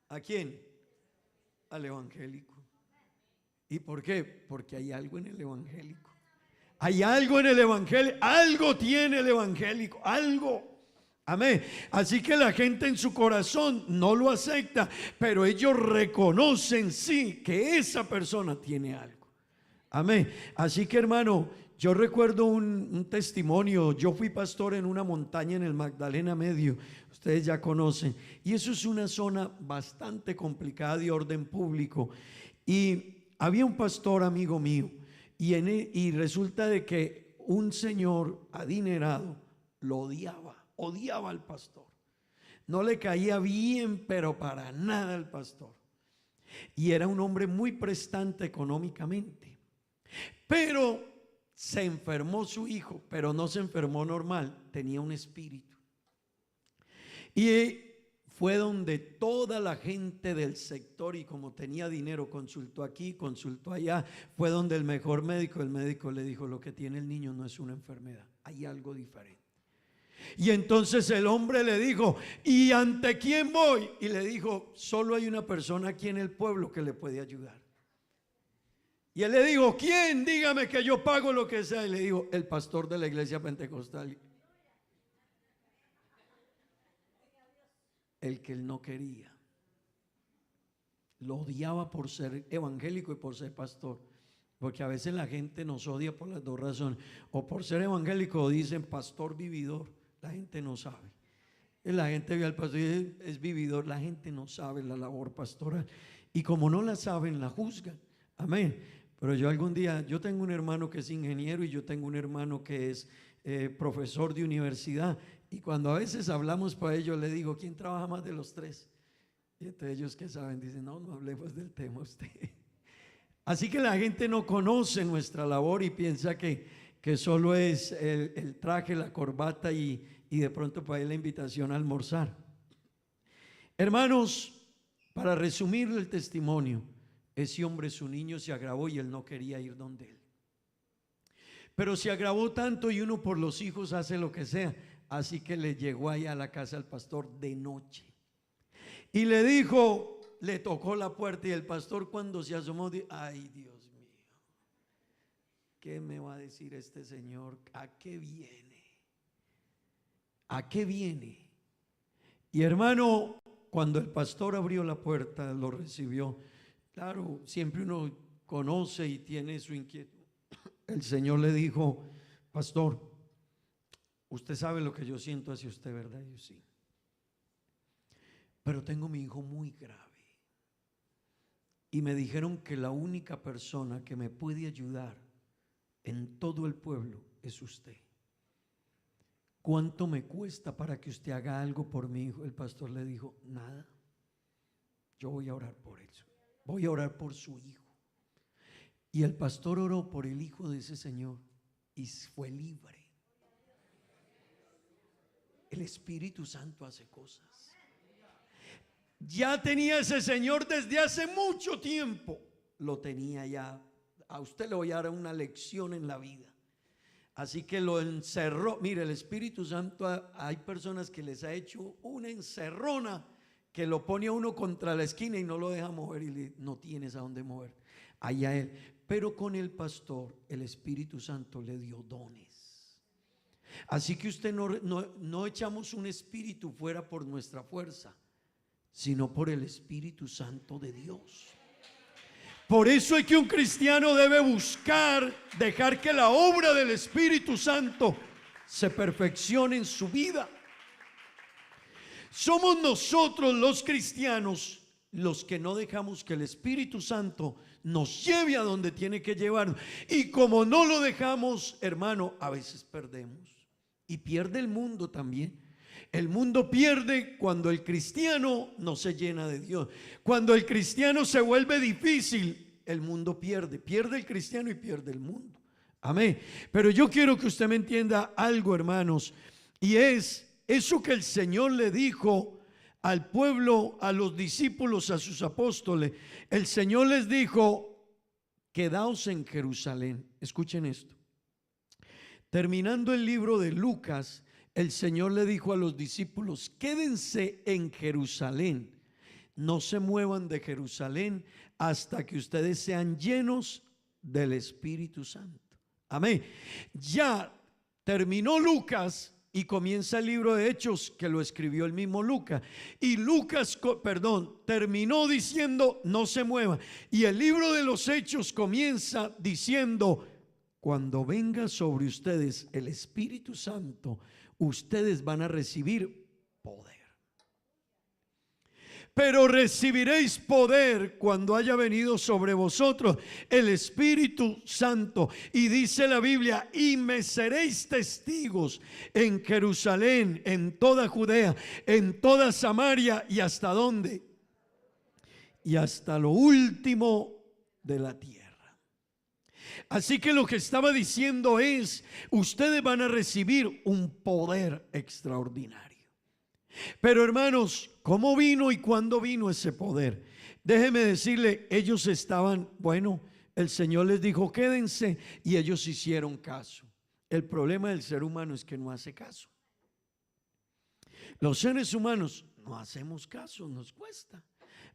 S10: ¿A quién? Al evangélico. ¿Y por qué? Porque hay algo en el evangélico. Hay algo en el evangelio, algo tiene el evangélico, algo. Amén. Así que la gente en su corazón no lo acepta, pero ellos reconocen sí que esa persona tiene algo. Amén. Así que hermano, yo recuerdo un testimonio. Yo fui pastor en una montaña en el Magdalena Medio, ustedes ya conocen, y eso es una zona bastante complicada de orden público. Y había un pastor amigo mío, y resulta de que un señor adinerado lo odiaba al pastor. No le caía bien, pero para nada al pastor. Y era un hombre muy prestante económicamente. Pero se enfermó su hijo, pero no se enfermó normal, tenía un espíritu. Y fue donde toda la gente del sector, y como tenía dinero, consultó aquí, consultó allá. Fue donde el mejor médico, el médico le dijo: lo que tiene el niño no es una enfermedad, hay algo diferente. Y entonces el hombre le dijo: ¿y ante quién voy? Y le dijo: solo hay una persona aquí en el pueblo que le puede ayudar. Y él le dijo: ¿quién? Dígame que yo pago lo que sea. Y le dijo: el pastor de la iglesia pentecostal. El que él no quería. Lo odiaba por ser evangélico y por ser pastor. Porque a veces la gente nos odia por las dos razones: o por ser evangélico, o dicen pastor vividor. La gente no sabe. La gente ve al pastor y es vividor. La gente no sabe la labor pastoral. Y como no la saben, la juzgan. Amén. Pero yo algún día, yo tengo un hermano que es ingeniero y yo tengo un hermano que es profesor de universidad. Y cuando a veces hablamos para ellos, le digo: ¿quién trabaja más de los tres? Y entre ellos que saben, dicen: no hablemos del tema usted. Así que la gente no conoce nuestra labor y piensa que solo es el traje, la corbata y de pronto para ir la invitación a almorzar. Hermanos, para resumir el testimonio, ese hombre, su niño se agravó y él no quería ir donde él. Pero se agravó tanto y uno por los hijos hace lo que sea. Así que le llegó ahí a la casa al pastor de noche y le dijo, le tocó la puerta, y el pastor cuando se asomó dijo: ay, Dios mío, ¿qué me va a decir este señor? ¿A qué viene? ¿A qué viene? Y hermano, cuando el pastor abrió la puerta, lo recibió. Claro, siempre uno conoce y tiene su inquietud. El Señor le dijo: pastor, usted sabe lo que yo siento hacia usted, ¿verdad? Y yo: sí. Pero tengo mi hijo muy grave. Y me dijeron que la única persona que me puede ayudar en todo el pueblo es usted. ¿Cuánto me cuesta para que usted haga algo por mi hijo? El pastor le dijo: nada. Yo voy a orar por eso. Voy a orar por su hijo. Y el pastor oró por el hijo de ese señor y fue libre. El Espíritu Santo hace cosas. Ya tenía ese señor desde hace mucho tiempo. Lo tenía ya. A usted le voy a dar una lección en la vida. Así que lo encerró. Mire, el Espíritu Santo, hay personas que les ha hecho una encerrona que lo pone a uno contra la esquina y no lo deja mover, y no tienes a dónde mover. Allá él. Pero con el pastor, el Espíritu Santo le dio dones. Así que usted no echamos un espíritu fuera por nuestra fuerza, sino por el Espíritu Santo de Dios. Por eso es que un cristiano debe buscar dejar que la obra del Espíritu Santo se perfeccione en su vida. Somos nosotros los cristianos los que no dejamos que el Espíritu Santo nos lleve a donde tiene que llevarnos. Y como no lo dejamos, hermano, a veces perdemos. Y pierde el mundo también. El mundo pierde cuando el cristiano no se llena de Dios. Cuando el cristiano se vuelve difícil, el mundo pierde. Pierde el cristiano y pierde el mundo. Amén. Pero yo quiero que usted me entienda algo, hermanos. Y es eso que el Señor le dijo al pueblo, a los discípulos, a sus apóstoles. El Señor les dijo: quedaos en Jerusalén. Escuchen esto. Terminando el libro de Lucas, el Señor le dijo a los discípulos: quédense en Jerusalén, no se muevan de Jerusalén hasta que ustedes sean llenos del Espíritu Santo. Amén. Ya terminó Lucas y comienza el libro de Hechos, que lo escribió el mismo Lucas. Y Lucas, terminó diciendo: no se muevan. Y el libro de los Hechos comienza diciendo: cuando venga sobre ustedes el Espíritu Santo, ustedes van a recibir poder. Pero recibiréis poder cuando haya venido sobre vosotros el Espíritu Santo. Y dice la Biblia: y me seréis testigos en Jerusalén, en toda Judea, en toda Samaria, y hasta dónde, y hasta lo último de la tierra. Así que lo que estaba diciendo es: ustedes van a recibir un poder extraordinario. Pero hermanos, ¿cómo vino y cuándo vino ese poder? Déjeme decirle, ellos estaban, el Señor les dijo: quédense, y ellos hicieron caso. El problema del ser humano es que no hace caso. Los seres humanos no hacemos caso, nos cuesta.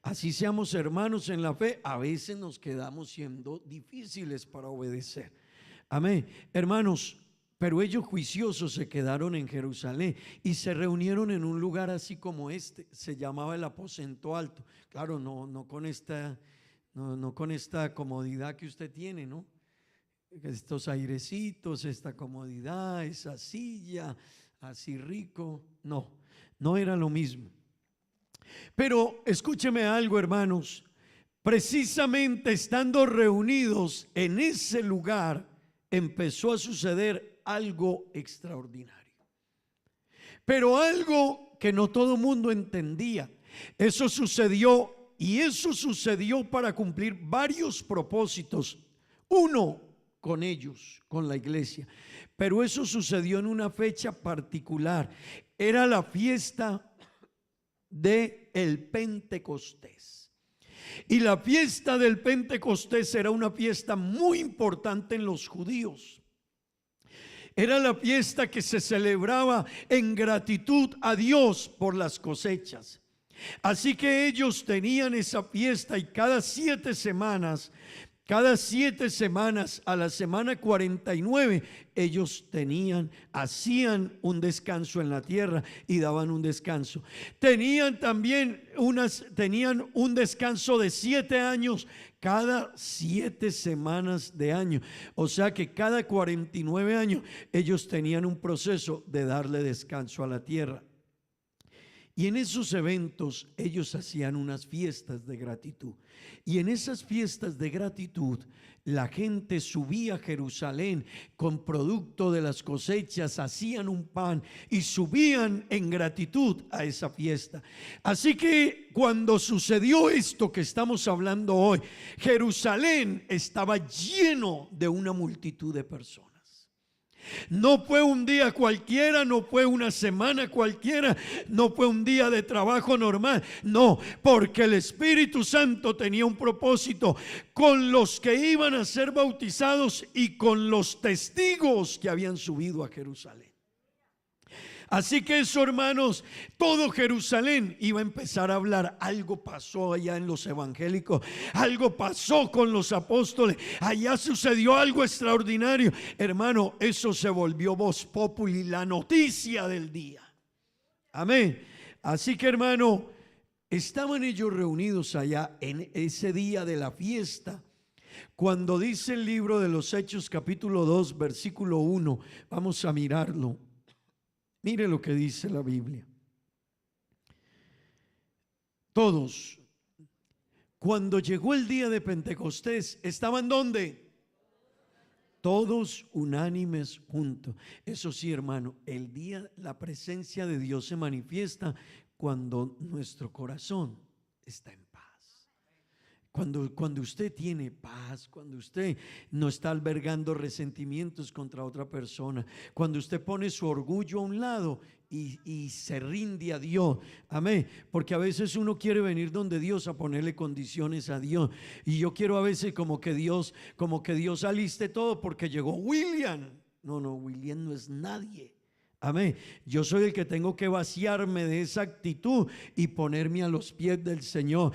S10: Así seamos hermanos en la fe, a veces nos quedamos siendo difíciles para obedecer. Amén. Hermanos, pero ellos juiciosos se quedaron en Jerusalén y se reunieron en un lugar así como este. Se llamaba el aposento alto. Claro, no con esta comodidad que usted tiene, ¿no? Estos airecitos, esta comodidad, esa silla, así rico. No era lo mismo. Pero escúcheme algo, hermanos. Precisamente estando reunidos en ese lugar, empezó a suceder algo extraordinario. Pero algo que no todo mundo entendía. Eso sucedió, y eso sucedió para cumplir varios propósitos. Uno, con ellos, con la iglesia. Pero eso sucedió en una fecha particular. Era la fiesta de el Pentecostés. Y la fiesta del Pentecostés era una fiesta muy importante en los judíos. Era la fiesta que se celebraba en gratitud a Dios por las cosechas. Así que ellos tenían esa fiesta, y cada 7 semanas a la semana 49 ellos hacían un descanso en la tierra y daban un descanso. Tenían un descanso de 7 años cada 7 semanas de año. O sea que cada 49 años ellos tenían un proceso de darle descanso a la tierra. Y en esos eventos ellos hacían unas fiestas de gratitud. Y en esas fiestas de gratitud la gente subía a Jerusalén con producto de las cosechas, hacían un pan y subían en gratitud a esa fiesta. Así que cuando sucedió esto que estamos hablando hoy, Jerusalén estaba lleno de una multitud de personas. No fue un día cualquiera, no fue una semana cualquiera, no fue un día de trabajo normal. No, porque el Espíritu Santo tenía un propósito con los que iban a ser bautizados y con los testigos que habían subido a Jerusalén. Así que eso, hermanos, todo Jerusalén iba a empezar a hablar. Algo pasó allá en los evangélicos, algo pasó con los apóstoles, allá sucedió algo extraordinario. Hermano, eso se volvió voz populi, la noticia del día. Amén. Así que, hermano, estaban ellos reunidos allá en ese día de la fiesta. Cuando dice el libro de los Hechos capítulo 2 versículo 1, vamos a mirarlo. Mire lo que dice la Biblia. Todos, cuando llegó el día de Pentecostés, ¿estaban dónde? Todos unánimes juntos. Eso sí, hermano, el día, la presencia de Dios se manifiesta cuando nuestro corazón está en paz. Cuando usted tiene paz, cuando usted no está albergando resentimientos contra otra persona, cuando usted pone su orgullo a un lado y se rinde a Dios. Amén. Porque a veces uno quiere venir donde Dios a ponerle condiciones a Dios. Y yo quiero a veces como que Dios aliste todo porque llegó William. No, William no es nadie. Amén. Yo soy el que tengo que vaciarme de esa actitud y ponerme a los pies del Señor,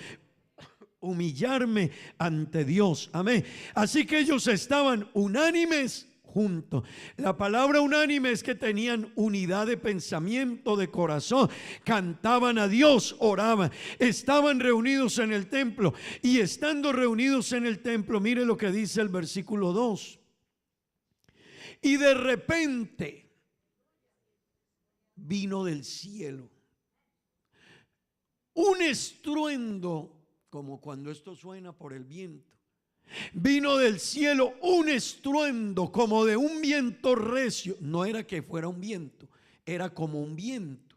S10: humillarme ante Dios. Amén. Así que ellos estaban unánimes juntos. La palabra unánime es que tenían unidad de pensamiento, de corazón, cantaban a Dios, oraban, estaban reunidos en el templo. Y estando reunidos en el templo, mire lo que dice el versículo 2. Y de repente vino del cielo un estruendo, como cuando esto suena por el viento. Vino del cielo un estruendo como de un viento recio. No era que fuera un viento, era como un viento.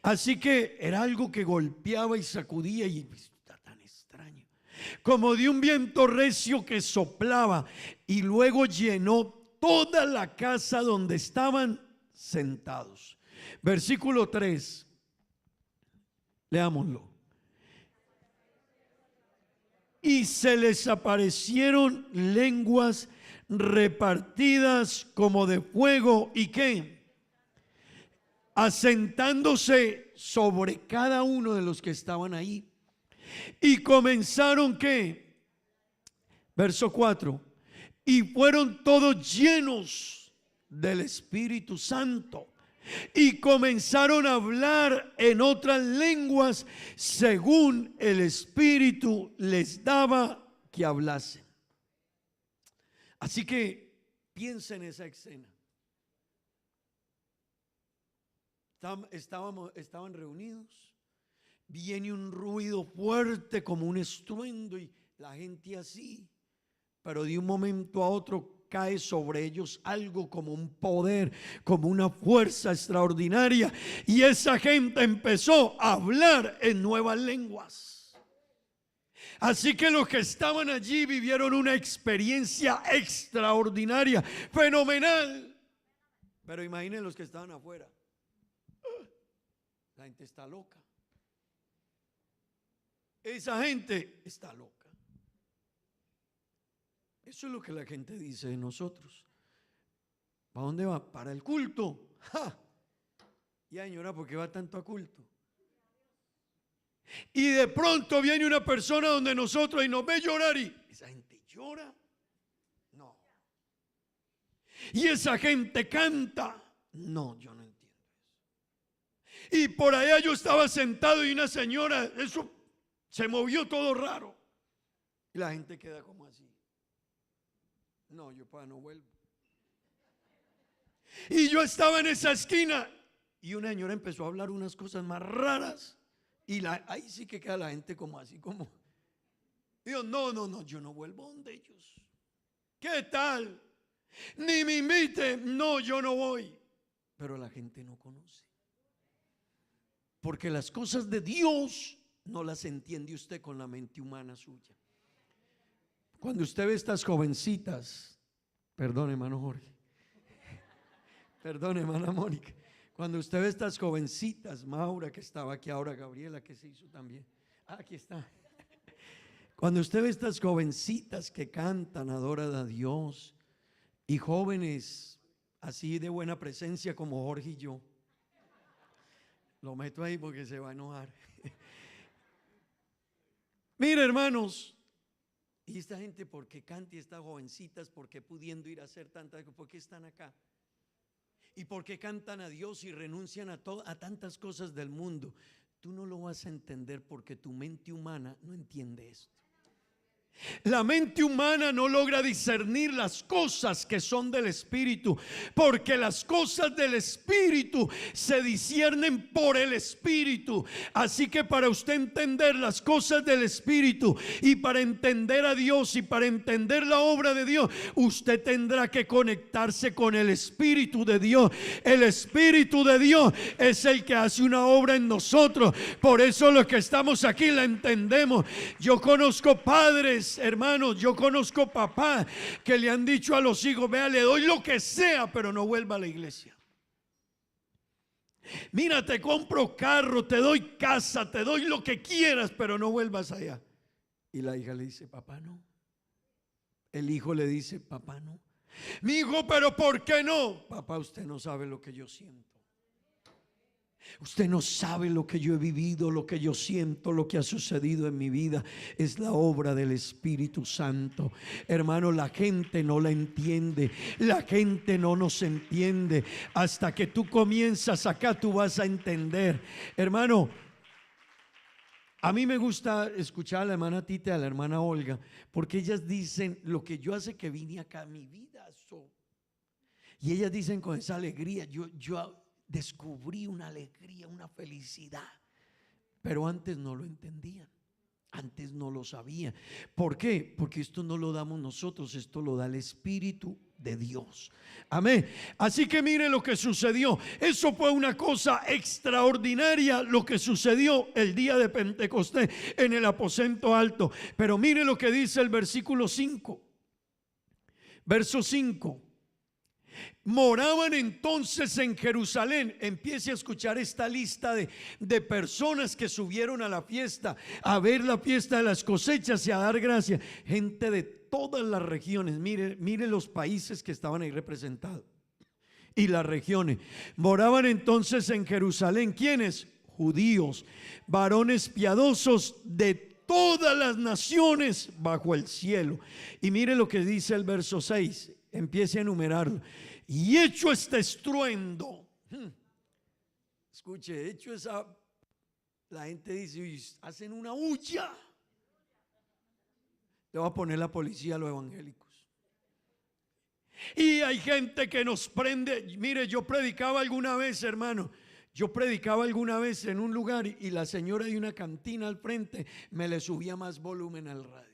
S10: Así que era algo que golpeaba y sacudía, y está tan extraño, como de un viento recio que soplaba, y luego llenó toda la casa donde estaban sentados. Versículo 3, leámoslo. Y se les aparecieron lenguas repartidas como de fuego. ¿Y qué? Asentándose sobre cada uno de los que estaban ahí. Y comenzaron, ¿qué? Verso 4. Y fueron todos llenos del Espíritu Santo. Y comenzaron a hablar en otras lenguas según el Espíritu les daba que hablasen. Así que piensa en esa escena. Estaban reunidos. Viene un ruido fuerte como un estruendo y la gente así. Pero de un momento a otro cae sobre ellos algo como un poder, como una fuerza extraordinaria, y esa gente empezó a hablar en nuevas lenguas. Así que los que estaban allí vivieron una experiencia extraordinaria, fenomenal. Pero imaginen los que estaban afuera. La gente está loca. Esa gente está loca. Eso es lo que la gente dice de nosotros. ¿Para dónde va? Para el culto. ¡Ja! Ya, señora, ¿por qué va tanto a culto? Y de pronto viene una persona donde nosotros y nos ve llorar, y esa gente llora. No. Y esa gente canta. No, yo no entiendo eso. Y por allá yo estaba sentado y una señora, eso se movió todo raro. Y la gente queda como así. No, yo no vuelvo. Y yo estaba en esa esquina y una señora empezó a hablar unas cosas más raras. Y ahí sí que queda la gente como así, como. Digo, no, yo no vuelvo donde ellos. ¿Qué tal? Ni me inviten. No, yo no voy. Pero la gente no conoce. Porque las cosas de Dios no las entiende usted con la mente humana suya. Cuando usted ve estas jovencitas, perdón, hermano Jorge, perdón, hermana Mónica, cuando usted ve estas jovencitas, Maura que estaba aquí ahora, Gabriela que se hizo también, aquí está. Cuando usted ve estas jovencitas que cantan, adoran a Dios, y jóvenes así de buena presencia como Jorge y yo, Lo meto ahí porque se va a enojar. Mira, hermanos, y esta gente, ¿por qué canta? Y estas jovencitas, ¿por qué pudiendo ir a hacer tantas cosas? ¿Por qué están acá? ¿Y por qué cantan a Dios y renuncian a tantas cosas del mundo? Tú no lo vas a entender porque tu mente humana no entiende esto. La mente humana no logra discernir las cosas que son del Espíritu, porque las cosas del Espíritu se disciernen por el Espíritu. Así que para usted entender las cosas del Espíritu y para entender a Dios y para entender la obra de Dios, usted tendrá que conectarse con el Espíritu de Dios. El Espíritu de Dios es el que hace una obra en nosotros. Por eso los que estamos aquí la entendemos. Yo conozco padres, hermanos, yo conozco papás que le han dicho a los hijos: vea, le doy lo que sea, pero no vuelva a la iglesia. Mira, te compro carro, te doy casa, te doy lo que quieras, pero no vuelvas allá. Y la hija le dice: papá, no. El hijo le dice: papá, no. Mi hijo, pero ¿por qué no? Papá, usted no sabe lo que yo siento. Usted no sabe lo que yo he vivido, lo que yo siento, lo que ha sucedido en mi vida. Es la obra del Espíritu Santo. Hermano, la gente no la entiende. La gente no nos entiende. Hasta que tú comienzas acá, tú vas a entender. Hermano, a mí me gusta escuchar a la hermana Tita y a la hermana Olga, porque ellas dicen lo que yo hace que vine acá, mi vida. Y ellas dicen con esa alegría, yo descubrí una alegría, una felicidad, pero antes no lo entendían, antes no lo sabían. ¿Por qué? Porque esto no lo damos nosotros, esto lo da el Espíritu de Dios. Amén. Así que mire lo que sucedió. Eso fue una cosa extraordinaria, lo que sucedió el día de Pentecostés en el aposento alto. Pero mire lo que dice el versículo 5, verso 5. Moraban entonces en Jerusalén. Empiece a escuchar esta lista de personas que subieron a la fiesta, a ver la fiesta de las cosechas y a dar gracias. Gente de todas las regiones. Mire los países que estaban ahí representados y las regiones. Moraban entonces en Jerusalén. ¿Quiénes? Judíos, varones piadosos de todas las naciones bajo el cielo. Y mire lo que dice el verso 6. Empiece a enumerarlo. Y hecho este estruendo, escuche, hecho esa, la gente dice: hacen una huya. Le voy a poner la policía a los evangélicos. Y hay gente que nos prende. Mire, yo predicaba alguna vez, hermano. Yo predicaba alguna vez en un lugar y la señora de una cantina al frente me le subía más volumen al radio.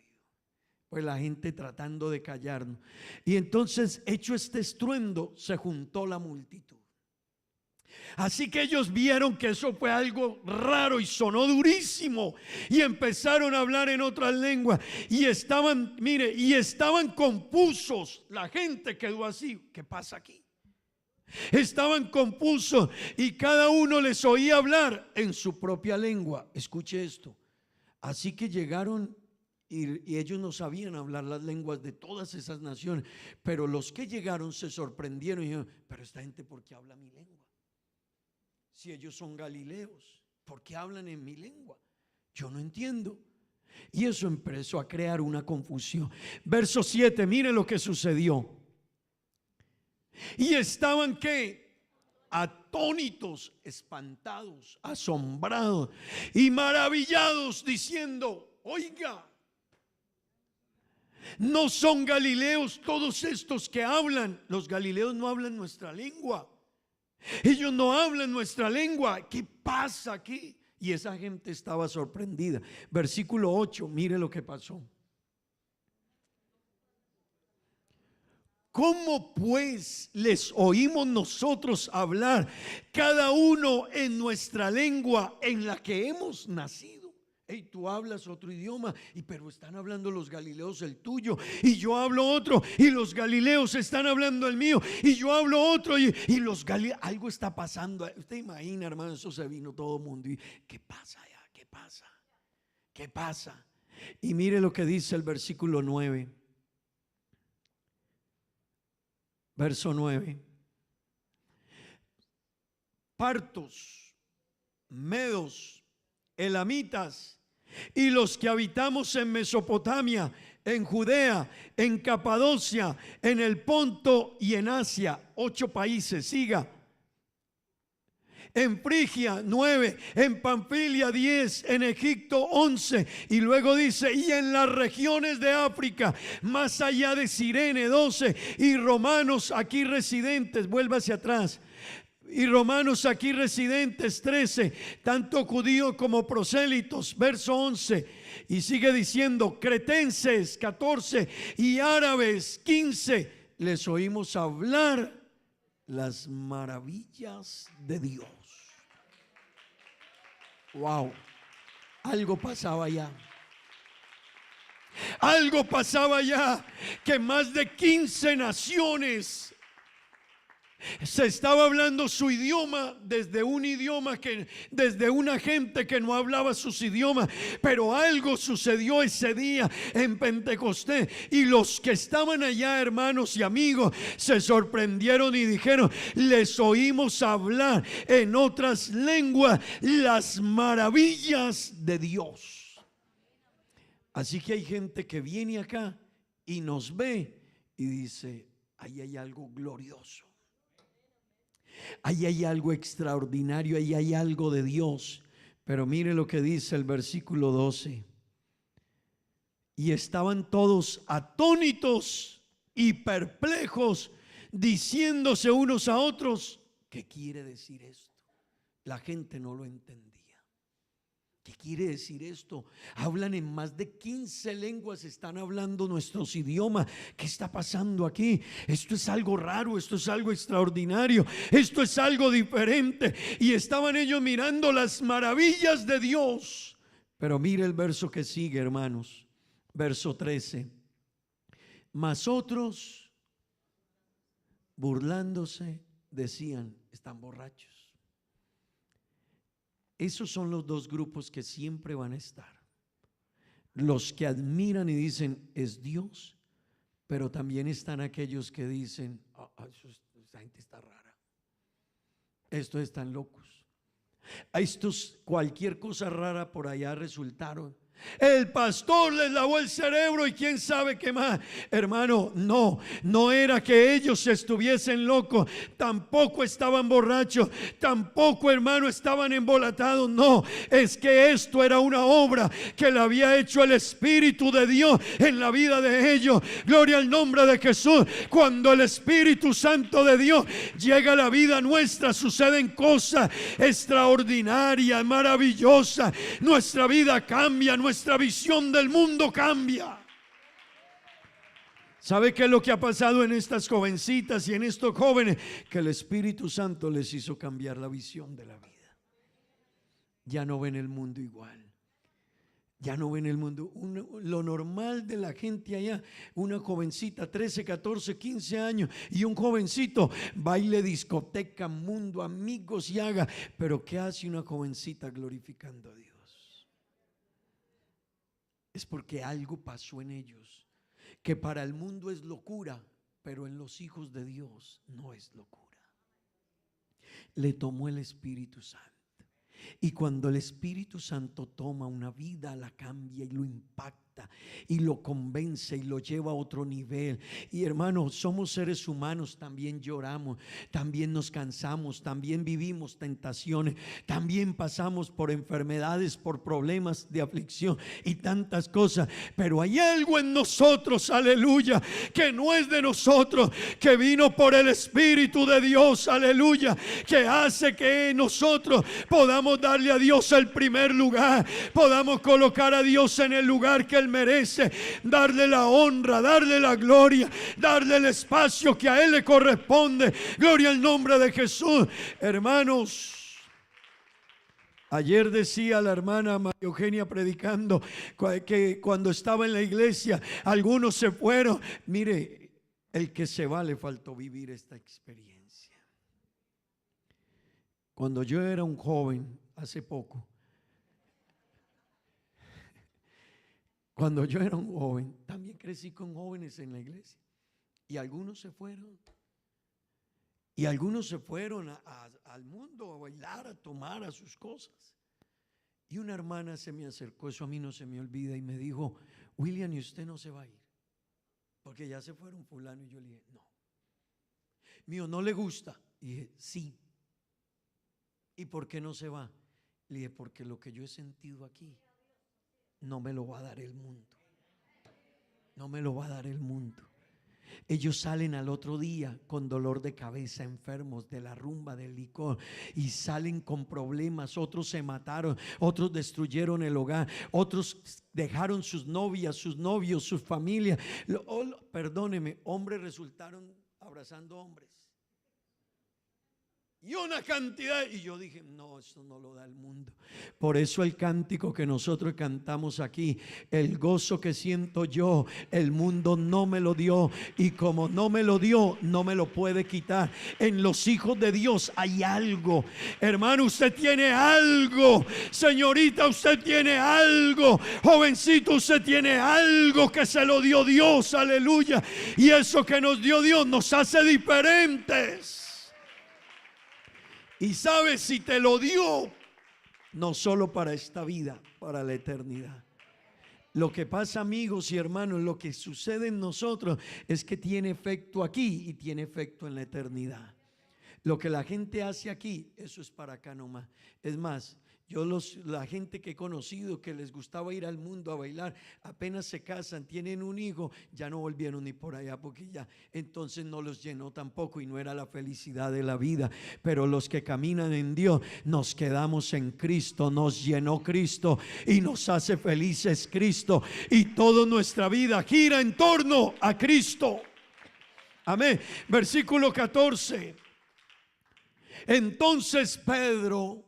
S10: Pues la gente tratando de callarnos. Y entonces, hecho este estruendo, se juntó la multitud. Así que ellos vieron que eso fue algo raro y sonó durísimo. Y empezaron a hablar en otras lenguas. Y estaban, mire, y estaban confusos. La gente quedó así. ¿Qué pasa aquí? Estaban confusos y cada uno les oía hablar en su propia lengua. Escuche esto. Así que llegaron. Y ellos no sabían hablar las lenguas de todas esas naciones. Pero los que llegaron se sorprendieron y dijeron: pero esta gente, ¿por qué habla mi lengua? Si ellos son galileos, ¿por qué hablan en mi lengua? Yo no entiendo. Y eso empezó a crear una confusión. Verso 7, mire lo que sucedió. Y estaban ¿qué? Atónitos, espantados, asombrados y maravillados, diciendo: oiga, ¿no son galileos todos estos que hablan? Los galileos no hablan nuestra lengua. Ellos no hablan nuestra lengua. ¿Qué pasa aquí? Y esa gente estaba sorprendida. Versículo 8, mire lo que pasó. ¿Cómo pues les oímos nosotros hablar, cada uno en nuestra lengua en la que hemos nacido? Hey, tú hablas otro idioma, pero están hablando los galileos el tuyo, y yo hablo otro, y los galileos están hablando el mío, y yo hablo otro, y los galileos, algo está pasando. Usted imagina, hermano, eso se vino todo el mundo, y ¿qué pasa allá? ¿Qué pasa? ¿Qué pasa? Y mire lo que dice el versículo 9. Verso 9. Partos medos, elamitas y los que habitamos en Mesopotamia, en Judea, en Capadocia, en el Ponto y en Asia, 8 países, siga. En Frigia 9, en Panfilia 10, en Egipto 11, y luego dice, y en las regiones de África, más allá de Cirene 12, y romanos aquí residentes, vuelva hacia atrás, y romanos aquí residentes 13, tanto judíos como prosélitos, verso 11, y sigue diciendo, cretenses 14 y árabes 15, les oímos hablar las maravillas de Dios. Wow, algo pasaba allá. Algo pasaba allá, que más de 15 naciones se estaba hablando su idioma, desde una gente que no hablaba sus idiomas, pero algo sucedió ese día en Pentecostés, y los que estaban allá, hermanos y amigos, se sorprendieron y dijeron, les oímos hablar en otras lenguas las maravillas de Dios. Así que hay gente que viene acá y nos ve y dice, ahí hay algo glorioso, ahí hay algo extraordinario, ahí hay algo de Dios. Pero mire lo que dice el versículo 12. Y estaban todos atónitos y perplejos, diciéndose unos a otros, ¿qué quiere decir esto? La gente no lo entendía. ¿Qué quiere decir esto? Hablan en más de 15 lenguas, están hablando nuestros idiomas. ¿Qué está pasando aquí? Esto es algo raro, esto es algo extraordinario, esto es algo diferente. Y estaban ellos mirando las maravillas de Dios. Pero mire el verso que sigue, hermanos. Verso 13. Mas otros, burlándose, decían, están borrachos. Esos son los dos grupos que siempre van a estar. Los que admiran y dicen, es Dios, pero también están aquellos que dicen, esta gente está rara, estos están locos, a estos cualquier cosa rara por allá resultaron. El pastor les lavó el cerebro y quién sabe qué más. Hermano, no era que ellos estuviesen locos, tampoco estaban borrachos, tampoco, hermano, estaban embolatados. No, es que esto era una obra que le había hecho el Espíritu de Dios en la vida de ellos. Gloria al nombre de Jesús. Cuando el Espíritu Santo de Dios llega a la vida nuestra, suceden cosas extraordinarias, maravillosas. Nuestra vida cambia, nuestra visión del mundo cambia. ¿Sabe qué es lo que ha pasado en estas jovencitas y en estos jóvenes? Que el Espíritu Santo les hizo cambiar la visión de la vida. Ya no ven el mundo igual. Ya no ven el mundo. Lo normal de la gente allá, una jovencita, 13, 14, 15 años, y un jovencito, baile, discoteca, mundo, amigos y haga. Pero ¿qué hace una jovencita glorificando a Dios? Es porque algo pasó en ellos, que para el mundo es locura, pero en los hijos de Dios no es locura. Le tomó el Espíritu Santo. Y cuando el Espíritu Santo toma una vida, la cambia y lo impacta y lo convence y lo lleva a otro nivel. Y hermanos, somos seres humanos, también lloramos, también nos cansamos, también vivimos tentaciones, también pasamos por enfermedades, por problemas de aflicción y tantas cosas. Pero hay algo en nosotros, aleluya, que no es de nosotros, que vino por el Espíritu de Dios, aleluya, que hace que nosotros podamos darle a Dios el primer lugar, podamos colocar a Dios en el lugar que Él merece, darle la honra, darle la gloria, darle el espacio que a Él le corresponde. Gloria al nombre de Jesús. Hermanos, ayer decía la hermana María Eugenia predicando que cuando estaba en la iglesia algunos se fueron. Mire, el que se va le faltó vivir esta experiencia. Cuando yo era un joven, hace poco, cuando yo era un joven, también crecí con jóvenes en la iglesia y algunos se fueron Y algunos se fueron al mundo a bailar, a tomar, a sus cosas. Y una hermana se me acercó, eso a mí no se me olvida, y me dijo: William, ¿y usted no se va a ir? Porque ya se fueron fulano. Y yo le dije: no. Mío, ¿no le gusta? Y dije: sí. ¿Y por qué no se va? Le dije: porque lo que yo he sentido aquí no me lo va a dar el mundo. No me lo va a dar el mundo. Ellos salen al otro día con dolor de cabeza, enfermos de la rumba, del licor, y salen con problemas. Otros se mataron, otros destruyeron el hogar, otros dejaron sus novias, sus novios, sus familias. Perdóneme, hombres resultaron abrazando hombres. Y una cantidad, y yo dije: no, esto no lo da el mundo. Por eso el cántico que nosotros cantamos aquí: el gozo que siento yo, el mundo no me lo dio, y como no me lo dio, no me lo puede quitar. En los hijos de Dios hay algo. Hermano, usted tiene algo. Señorita, usted tiene algo. Jovencito, usted tiene algo que se lo dio Dios. Aleluya. Y eso que nos dio Dios nos hace diferentes. Y sabes, si te lo dio, no solo para esta vida, para la eternidad. Lo que pasa, amigos y hermanos, lo que sucede en nosotros es que tiene efecto aquí y tiene efecto en la eternidad. Lo que la gente hace aquí, eso es para acá nomás. Es más, la gente que he conocido que les gustaba ir al mundo a bailar, apenas se casan, tienen un hijo, ya no volvieron ni por allá, porque ya entonces no los llenó tampoco y no era la felicidad de la vida. Pero los que caminan en Dios, nos quedamos en Cristo, nos llenó Cristo y nos hace felices Cristo, y toda nuestra vida gira en torno a Cristo. Amén. Versículo 14. Entonces Pedro,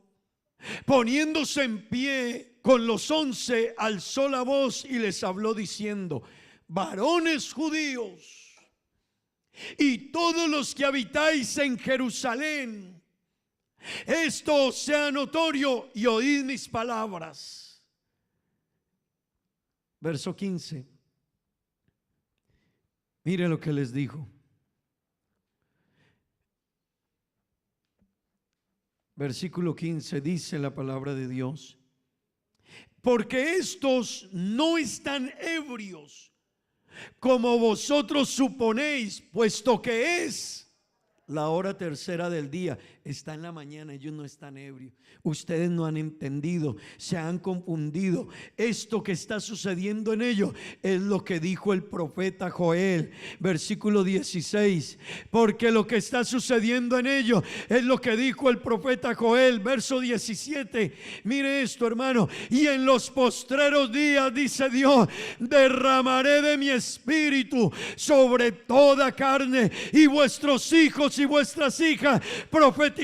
S10: poniéndose en pie con los 11, alzó la voz y les habló diciendo: varones judíos y todos los que habitáis en Jerusalén, esto os sea notorio y oíd mis palabras. Verso 15. Mire lo que les dijo. Versículo 15, dice la palabra de Dios: porque estos no están ebrios como vosotros suponéis, puesto que es la hora tercera del día. Está en la mañana, ellos no están ebrios. Ustedes no han entendido, se han confundido. Esto que está sucediendo en ellos es lo que dijo el profeta Joel, versículo 16. Porque lo que está sucediendo en ellos es lo que dijo el profeta Joel, verso 17. Mire esto, hermano: y en los postreros días, dice Dios, derramaré de mi espíritu sobre toda carne, y vuestros hijos y vuestras hijas profetizarán,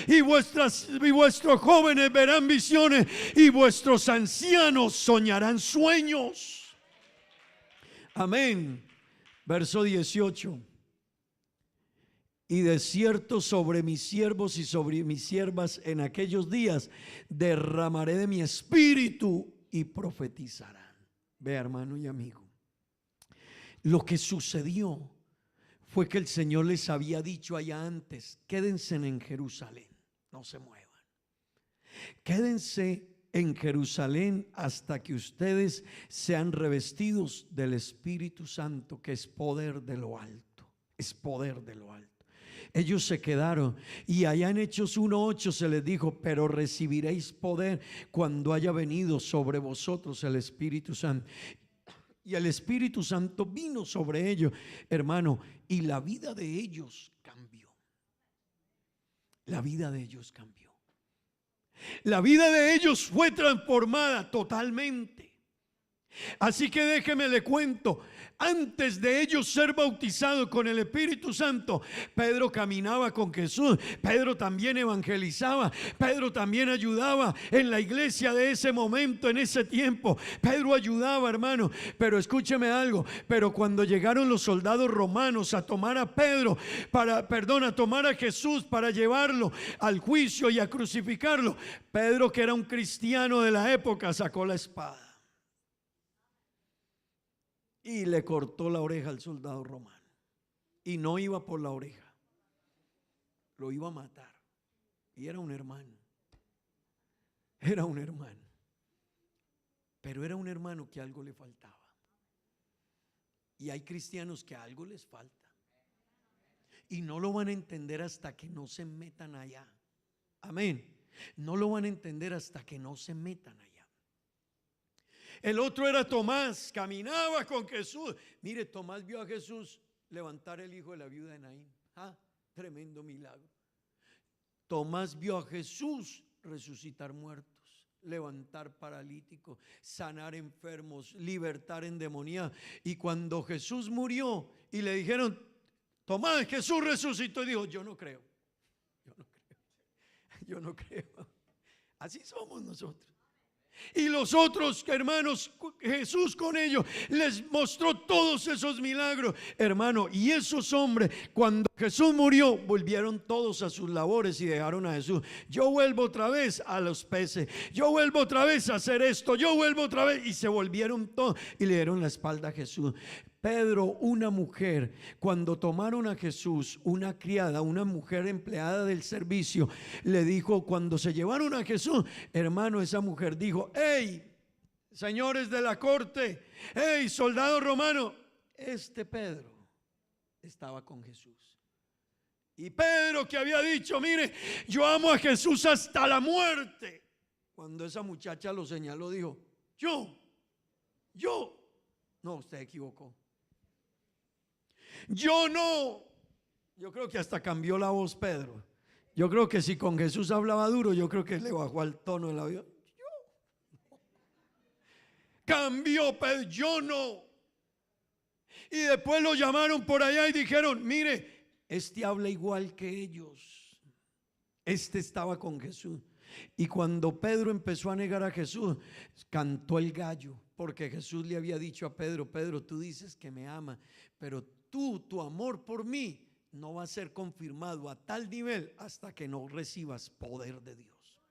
S10: y vuestros jóvenes verán visiones, y vuestros ancianos soñarán sueños. Amén. Verso 18. Y de cierto sobre mis siervos y sobre mis siervas en aquellos días derramaré de mi espíritu y profetizarán. Ve, hermano y amigo, lo que sucedió fue que el Señor les había dicho allá antes: quédense en Jerusalén, no se muevan. Quédense en Jerusalén hasta que ustedes sean revestidos del Espíritu Santo, que es poder de lo alto, es poder de lo alto. Ellos se quedaron, y allá en Hechos 1:8 se les dijo: pero recibiréis poder cuando haya venido sobre vosotros el Espíritu Santo. Y el Espíritu Santo vino sobre ellos, hermano, y la vida de ellos cambió. La vida de ellos cambió. La vida de ellos fue transformada totalmente. Así que déjeme le cuento: antes de ellos ser bautizados con el Espíritu Santo, Pedro caminaba con Jesús. Pedro también evangelizaba. Pedro también ayudaba en la iglesia de ese momento, en ese tiempo. Pedro ayudaba, hermano. Pero escúcheme algo: pero cuando llegaron los soldados romanos a tomar a Pedro, a tomar a Jesús para llevarlo al juicio y a crucificarlo, Pedro, que era un cristiano de la época, sacó la espada y le cortó la oreja al soldado romano. Y no iba por la oreja, lo iba a matar. Y era un hermano. Era un hermano. Pero era un hermano que algo le faltaba. Y hay cristianos que algo les falta. Y no lo van a entender hasta que no se metan allá. Amén. No lo van a entender hasta que no se metan allá. El otro era Tomás, caminaba con Jesús. Mire, Tomás vio a Jesús levantar el hijo de la viuda de Naín. Tremendo milagro. Tomás vio a Jesús resucitar muertos, levantar paralíticos, sanar enfermos, libertar endemoniados. Y cuando Jesús murió y le dijeron: Tomás, Jesús resucitó, y dijo: yo no creo, yo no creo. Así somos nosotros. Y los otros hermanos, Jesús con ellos les mostró todos esos milagros, hermano. Y esos hombres, cuando Jesús murió, volvieron todos a sus labores y dejaron a Jesús. Yo vuelvo otra vez a los peces, yo vuelvo otra vez a hacer esto, yo vuelvo otra vez. Y se volvieron todos y le dieron la espalda a Jesús. Pedro, una mujer, cuando tomaron a Jesús, una criada, una mujer empleada del servicio, le dijo, cuando se llevaron a Jesús, hermano, esa mujer dijo: hey, señores de la corte, hey, soldado romano, este Pedro estaba con Jesús. Y Pedro, que había dicho: mire, yo amo a Jesús hasta la muerte, cuando esa muchacha lo señaló, dijo: yo, no, usted equivocó. Yo no. Yo creo que hasta cambió la voz Pedro. Yo creo que si con Jesús hablaba duro, yo creo que le bajó al tono de la voz. Yo. Cambió Pedro, yo no. Y después lo llamaron por allá y dijeron: mire, este habla igual que ellos. Este estaba con Jesús. Y cuando Pedro empezó a negar a Jesús, cantó el gallo, porque Jesús le había dicho a Pedro: Pedro, tú dices que me amas, pero tu amor por mí no va a ser confirmado a tal nivel hasta que no recibas poder de Dios.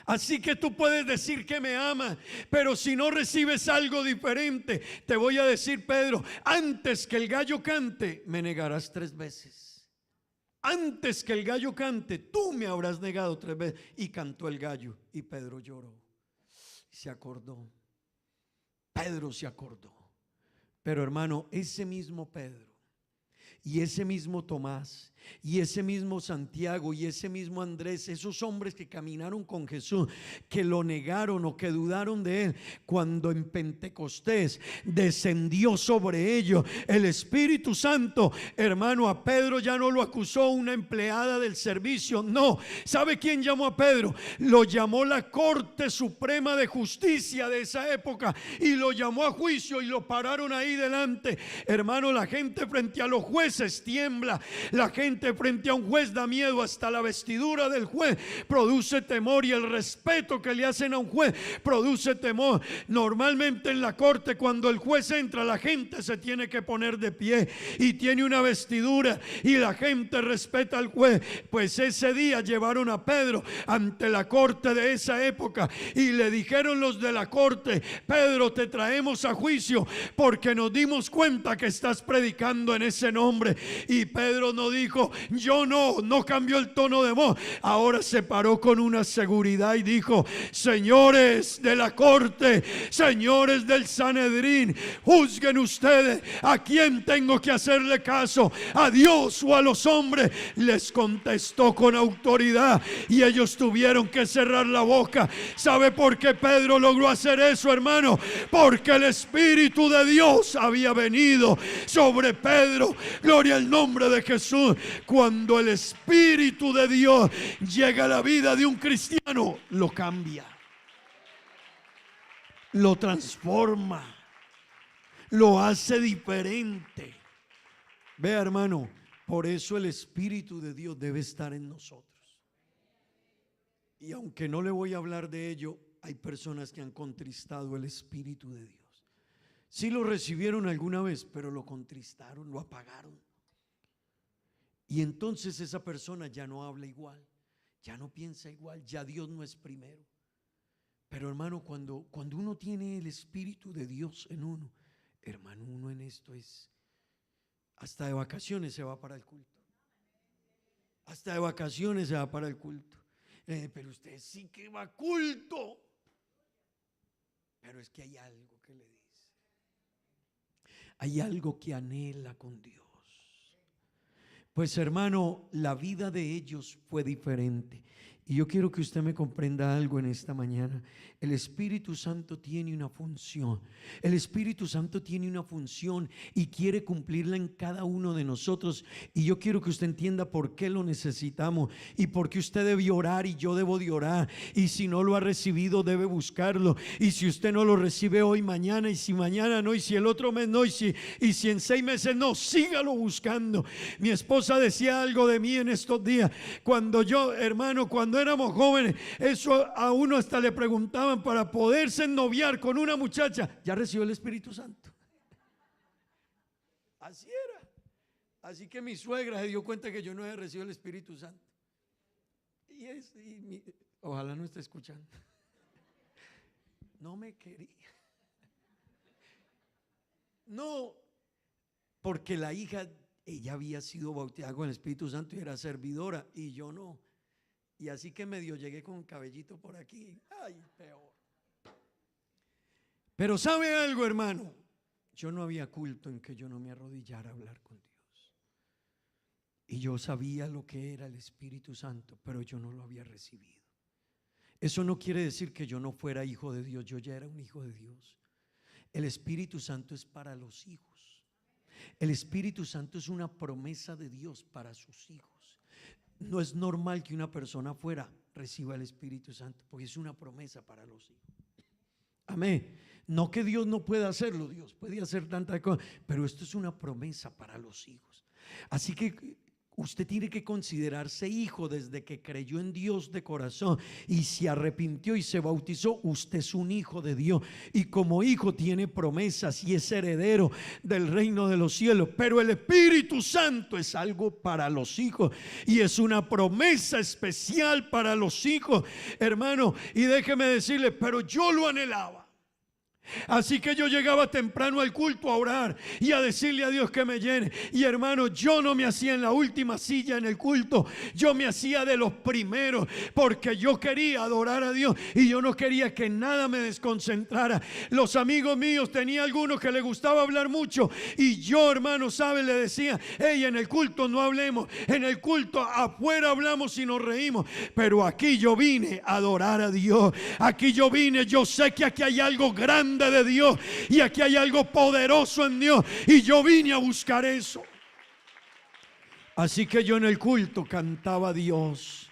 S10: Así que tú puedes decir que me amas, pero si no recibes algo diferente, te voy a decir, Pedro, antes que el gallo cante, me negarás 3 veces. Antes que el gallo cante, tú me habrás negado 3 veces. Y cantó el gallo y Pedro lloró. Se acordó. Pedro se acordó. Pero hermano, ese mismo Pedro y ese mismo Tomás y ese mismo Santiago y ese mismo Andrés, esos hombres que caminaron con Jesús, que lo negaron o que dudaron de él, cuando en Pentecostés descendió sobre ellos el Espíritu Santo, hermano, a Pedro ya no lo acusó una empleada del servicio, no. ¿Sabe quién llamó a Pedro? Lo llamó la Corte Suprema de Justicia de esa época y lo llamó a juicio y lo pararon ahí delante. Hermano, la gente frente a los jueces tiembla, la gente frente a un juez da miedo, hasta la vestidura del juez produce temor, y el respeto que le hacen a un juez produce temor. Normalmente en la corte, cuando el juez entra, la gente se tiene que poner de pie y tiene una vestidura y la gente respeta al juez. Pues ese día llevaron a Pedro ante la corte de esa época y le dijeron los de la corte: Pedro, te traemos a juicio porque nos dimos cuenta que estás predicando en ese nombre. Y Pedro no dijo: yo no cambió el tono de voz. Ahora se paró con una seguridad y dijo: señores de la corte, señores del Sanedrín, juzguen ustedes a quién tengo que hacerle caso, a Dios o a los hombres. Les contestó con autoridad y ellos tuvieron que cerrar la boca. ¿Sabe por qué Pedro logró hacer eso, hermano? Porque el Espíritu de Dios había venido sobre Pedro. Gloria al nombre de Jesús. Cuando el Espíritu de Dios llega a la vida de un cristiano, lo cambia, lo transforma, lo hace diferente. Vea, hermano, por eso el Espíritu de Dios debe estar en nosotros. Y aunque no le voy a hablar de ello, hay personas que han contristado el Espíritu de Dios. Sí lo recibieron alguna vez, pero lo contristaron, lo apagaron. Y entonces esa persona ya no habla igual, ya no piensa igual, ya Dios no es primero. Pero hermano, cuando uno tiene el Espíritu de Dios en uno, hermano, uno en esto es, hasta de vacaciones se va para el culto. Hasta de vacaciones se va para el culto. Pero usted sí que va a culto. Pero es que hay algo que le dice. Hay algo que anhela con Dios. Pues hermano, la vida de ellos fue diferente. Y yo quiero que usted me comprenda algo en esta mañana. El Espíritu Santo tiene una función. El Espíritu Santo tiene una función y quiere cumplirla en cada uno de nosotros. Y yo quiero que usted entienda por qué lo necesitamos y por qué usted debe orar y yo debo de orar. Y si no lo ha recibido, debe buscarlo. Y si usted no lo recibe hoy, mañana, y si mañana no, y si el otro mes no, y si en 6 meses no, sígalo buscando. Mi esposa decía algo de mí en estos días. Cuando yo, hermano, cuando éramos jóvenes, eso a uno hasta le preguntaban para poderse ennoviar con una muchacha, ¿ya recibió el Espíritu Santo? Así era. Así que mi suegra se dio cuenta que yo no había recibido el Espíritu Santo. Ojalá no esté escuchando. No me quería. No, porque la hija, ella había sido bautizada con el Espíritu Santo y era servidora, y yo no. Y así que medio llegué con cabellito por aquí. Ay, peor. Pero ¿sabe algo, hermano? Yo no había culto en que yo no me arrodillara a hablar con Dios. Y yo sabía lo que era el Espíritu Santo, pero yo no lo había recibido. Eso no quiere decir que yo no fuera hijo de Dios. Yo ya era un hijo de Dios. El Espíritu Santo es para los hijos. El Espíritu Santo es una promesa de Dios para sus hijos. No es normal que una persona afuera reciba el Espíritu Santo, porque es una promesa para los hijos. Amén. No que Dios no pueda hacerlo, Dios puede hacer tantas cosas, pero esto es una promesa para los hijos. Así que usted tiene que considerarse hijo desde que creyó en Dios de corazón y se arrepintió y se bautizó. Usted es un hijo de Dios y como hijo tiene promesas y es heredero del reino de los cielos. Pero el Espíritu Santo es algo para los hijos y es una promesa especial para los hijos, hermano. Y déjeme decirle, pero yo lo anhelaba. Así que yo llegaba temprano al culto a orar y a decirle a Dios que me llene. Y hermano, yo no me hacía en la última silla en el culto, yo me hacía de los primeros, porque yo quería adorar a Dios y yo no quería que nada me desconcentrara. Los amigos míos, tenía algunos que les gustaba hablar mucho y yo, hermano, ¿sabe? Le decía, hey, en el culto no hablemos, en el culto afuera hablamos y nos reímos, pero aquí yo vine a adorar a Dios. Aquí yo vine, yo sé que aquí hay algo grande de Dios y aquí hay algo poderoso en Dios y yo vine a buscar eso. Así que yo en el culto cantaba a Dios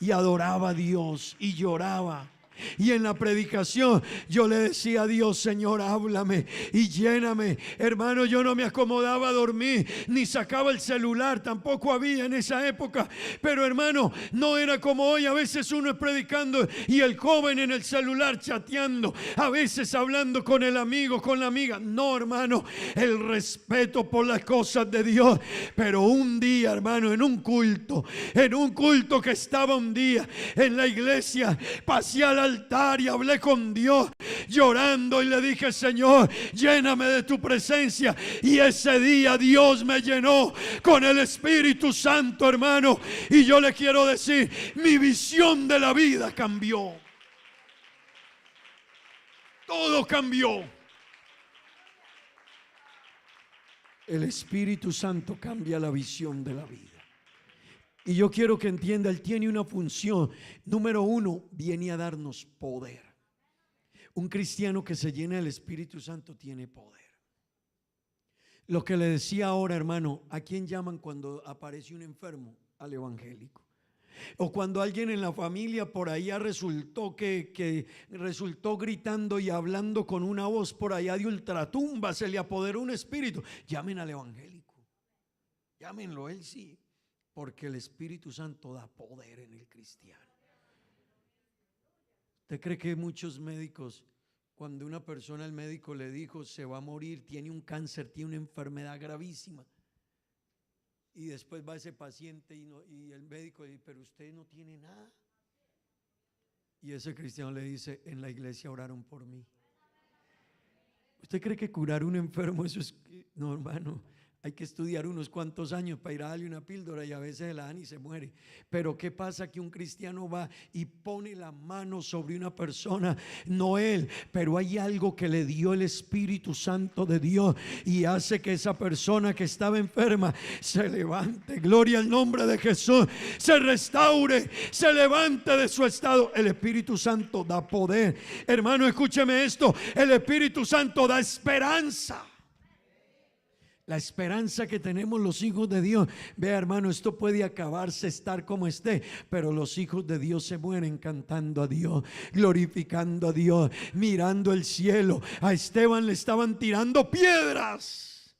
S10: y adoraba a Dios y lloraba. Y en la predicación yo le decía a Dios, Señor, háblame y lléname. Hermano, yo no me acomodaba a dormir, ni sacaba el celular, tampoco había en esa época. Pero hermano, no era como hoy. A veces uno es predicando y el joven en el celular chateando, a veces hablando con el amigo, con la amiga. No, hermano, el respeto por las cosas de Dios. Pero un día, hermano, en un culto que estaba un día en la iglesia, pasé al altar y hablé con Dios llorando y le dije, Señor, lléname de tu presencia. Y ese día Dios me llenó con el Espíritu Santo, hermano. Y yo le quiero decir, mi visión de la vida cambió. Todo cambió. El Espíritu Santo cambia la visión de la vida. Y yo quiero que entienda, Él tiene una función. Número 1, viene a darnos poder. Un cristiano que se llena del Espíritu Santo tiene poder. Lo que le decía ahora, hermano, ¿a quién llaman cuando aparece un enfermo? Al evangélico. O cuando alguien en la familia por allá resultó resultó gritando y hablando con una voz por allá de ultratumba, se le apoderó un espíritu. Llamen al evangélico. Llámenlo, él sí. Porque el Espíritu Santo da poder en el cristiano. ¿Usted cree que muchos médicos, cuando una persona, el médico le dijo se va a morir, tiene un cáncer, tiene una enfermedad gravísima, y después va ese paciente y el médico le dice, pero usted no tiene nada? Y ese cristiano le dice, en la iglesia oraron por mí. ¿Usted cree que curar un enfermo eso es? No, hermano. Hay que estudiar unos cuantos años para ir a darle una píldora y a veces se la dan y se muere. Pero ¿qué pasa? Que un cristiano va y pone la mano sobre una persona, no él, pero hay algo que le dio el Espíritu Santo de Dios y hace que esa persona que estaba enferma se levante, gloria al nombre de Jesús, se restaure, se levante de su estado. El Espíritu Santo da poder. Hermano, escúcheme esto, el Espíritu Santo da esperanza. La esperanza que tenemos los hijos de Dios. Vea, hermano, esto puede acabarse, estar como esté, pero los hijos de Dios se mueren cantando a Dios, glorificando a Dios, mirando el cielo. A Esteban le estaban tirando piedras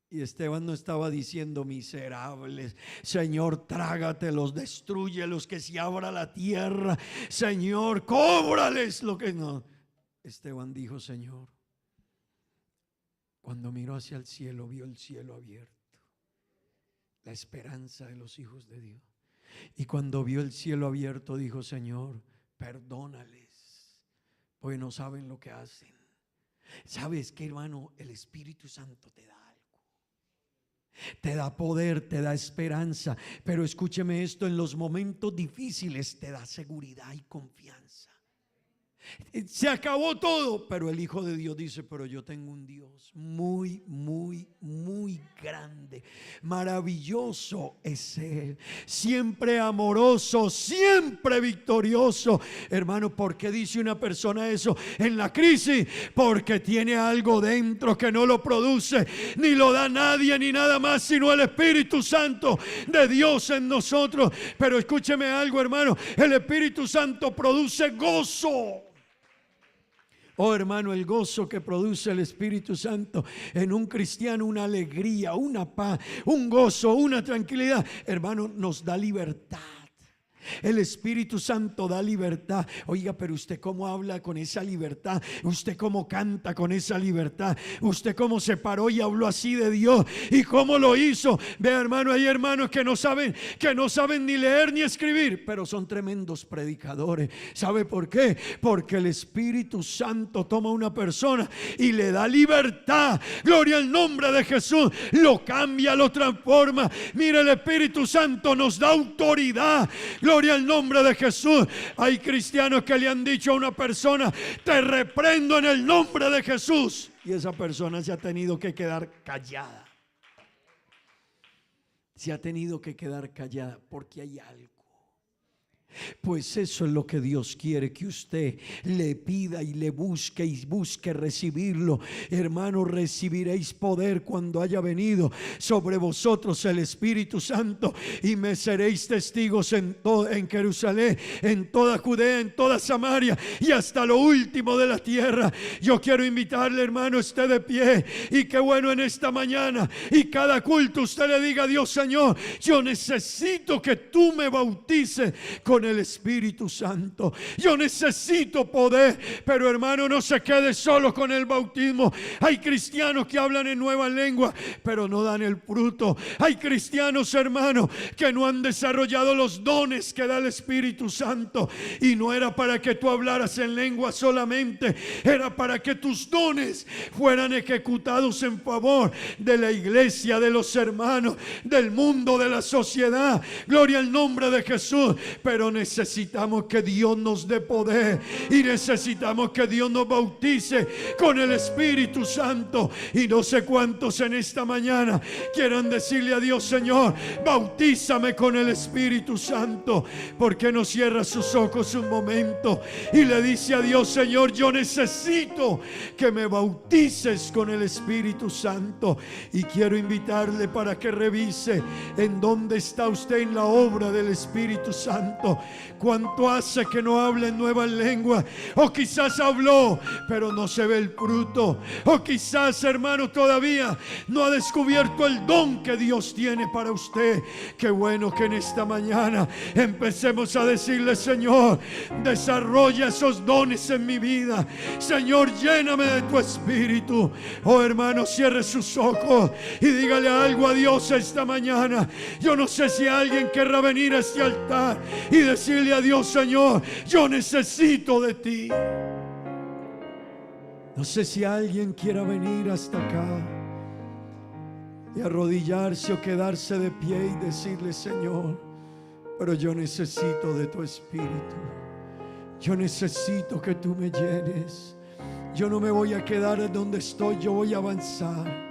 S10: y Esteban no estaba diciendo: miserables, Señor, trágatelos, destrúyelos, que se abra la tierra, Señor, cóbrales lo que no. Esteban dijo: Señor. Cuando miró hacia el cielo, vio el cielo abierto, la esperanza de los hijos de Dios. Y cuando vio el cielo abierto, dijo: Señor, perdónales, porque no saben lo que hacen. ¿Sabes qué, hermano? El Espíritu Santo te da algo, te da poder, te da esperanza. Pero escúcheme esto, en los momentos difíciles te da seguridad y confianza. Se acabó todo, pero el Hijo de Dios dice: pero yo tengo un Dios muy, muy, muy grande, maravilloso es Él, siempre amoroso, siempre victorioso. Hermano, ¿por qué dice una persona eso en la crisis? Porque tiene algo dentro que no lo produce ni lo da nadie ni nada más sino el Espíritu Santo de Dios en nosotros. Pero escúcheme algo, hermano, el Espíritu Santo produce gozo. Oh, hermano, el gozo que produce el Espíritu Santo en un cristiano, una alegría, una paz, un gozo, una tranquilidad, hermano, nos da libertad. El Espíritu Santo da libertad. Oiga, pero usted cómo habla con esa libertad, usted cómo canta con esa libertad, usted cómo se paró y habló así de Dios y cómo lo hizo. Vea, hermano, hay hermanos que no saben ni leer ni escribir, pero son tremendos predicadores. ¿Sabe por qué? Porque el Espíritu Santo toma a una persona y le da libertad. Gloria al nombre de Jesús. Lo cambia, lo transforma. Mira, el Espíritu Santo nos da autoridad. Gloria al nombre de Jesús. Hay cristianos que le han dicho a una persona: te reprendo en el nombre de Jesús, y esa persona se ha tenido que quedar callada. Se ha tenido que quedar callada porque hay algo. Pues eso es lo que Dios quiere, que usted le pida y le busque y busque recibirlo. Hermano, recibiréis poder cuando haya venido sobre vosotros el Espíritu Santo, y me seréis testigos en Jerusalén, en toda Judea, en toda Samaria y hasta lo último de la tierra. Yo quiero invitarle, hermano, esté de pie, y qué bueno en esta mañana y cada culto usted le diga a Dios: Señor, yo necesito que tú me bautices con el Espíritu Santo. Yo necesito poder. Pero, hermano, no se quede solo con el bautismo. Hay cristianos que hablan en nueva lengua pero no dan el fruto. Hay cristianos, hermano, que no han desarrollado los dones que da el Espíritu Santo. Y no era para que tú hablaras en lengua solamente, era para que tus dones fueran ejecutados en favor de la iglesia, de los hermanos, del mundo, de la sociedad. Gloria al nombre de Jesús. Pero necesitamos que Dios nos dé poder, y necesitamos que Dios nos bautice con el Espíritu Santo. Y no sé cuántos en esta mañana quieran decirle a Dios: Señor, bautízame con el Espíritu Santo. ¿Por qué no cierra sus ojos un momento y le dice a Dios: Señor, yo necesito que me bautices con el Espíritu Santo? Y quiero invitarle para que revise en dónde está usted en la obra del Espíritu Santo. ¿Cuánto hace que no habla en nuevas lenguas? O quizás habló pero no se ve el fruto. O quizás, hermano, todavía no ha descubierto el don que Dios tiene para usted. Qué bueno que en esta mañana empecemos a decirle: Señor, desarrolla esos dones en mi vida. Señor, lléname de tu Espíritu. Oh, hermano, cierre sus ojos y dígale algo a Dios esta mañana. Yo no sé si alguien querrá venir a este altar y decirle a Dios: Señor, yo necesito de ti. No sé si alguien quiera venir hasta acá y arrodillarse o quedarse de pie y decirle: Señor, pero yo necesito de tu Espíritu. Yo necesito que tú me llenes. Yo no me voy a quedar en donde estoy, yo voy a avanzar.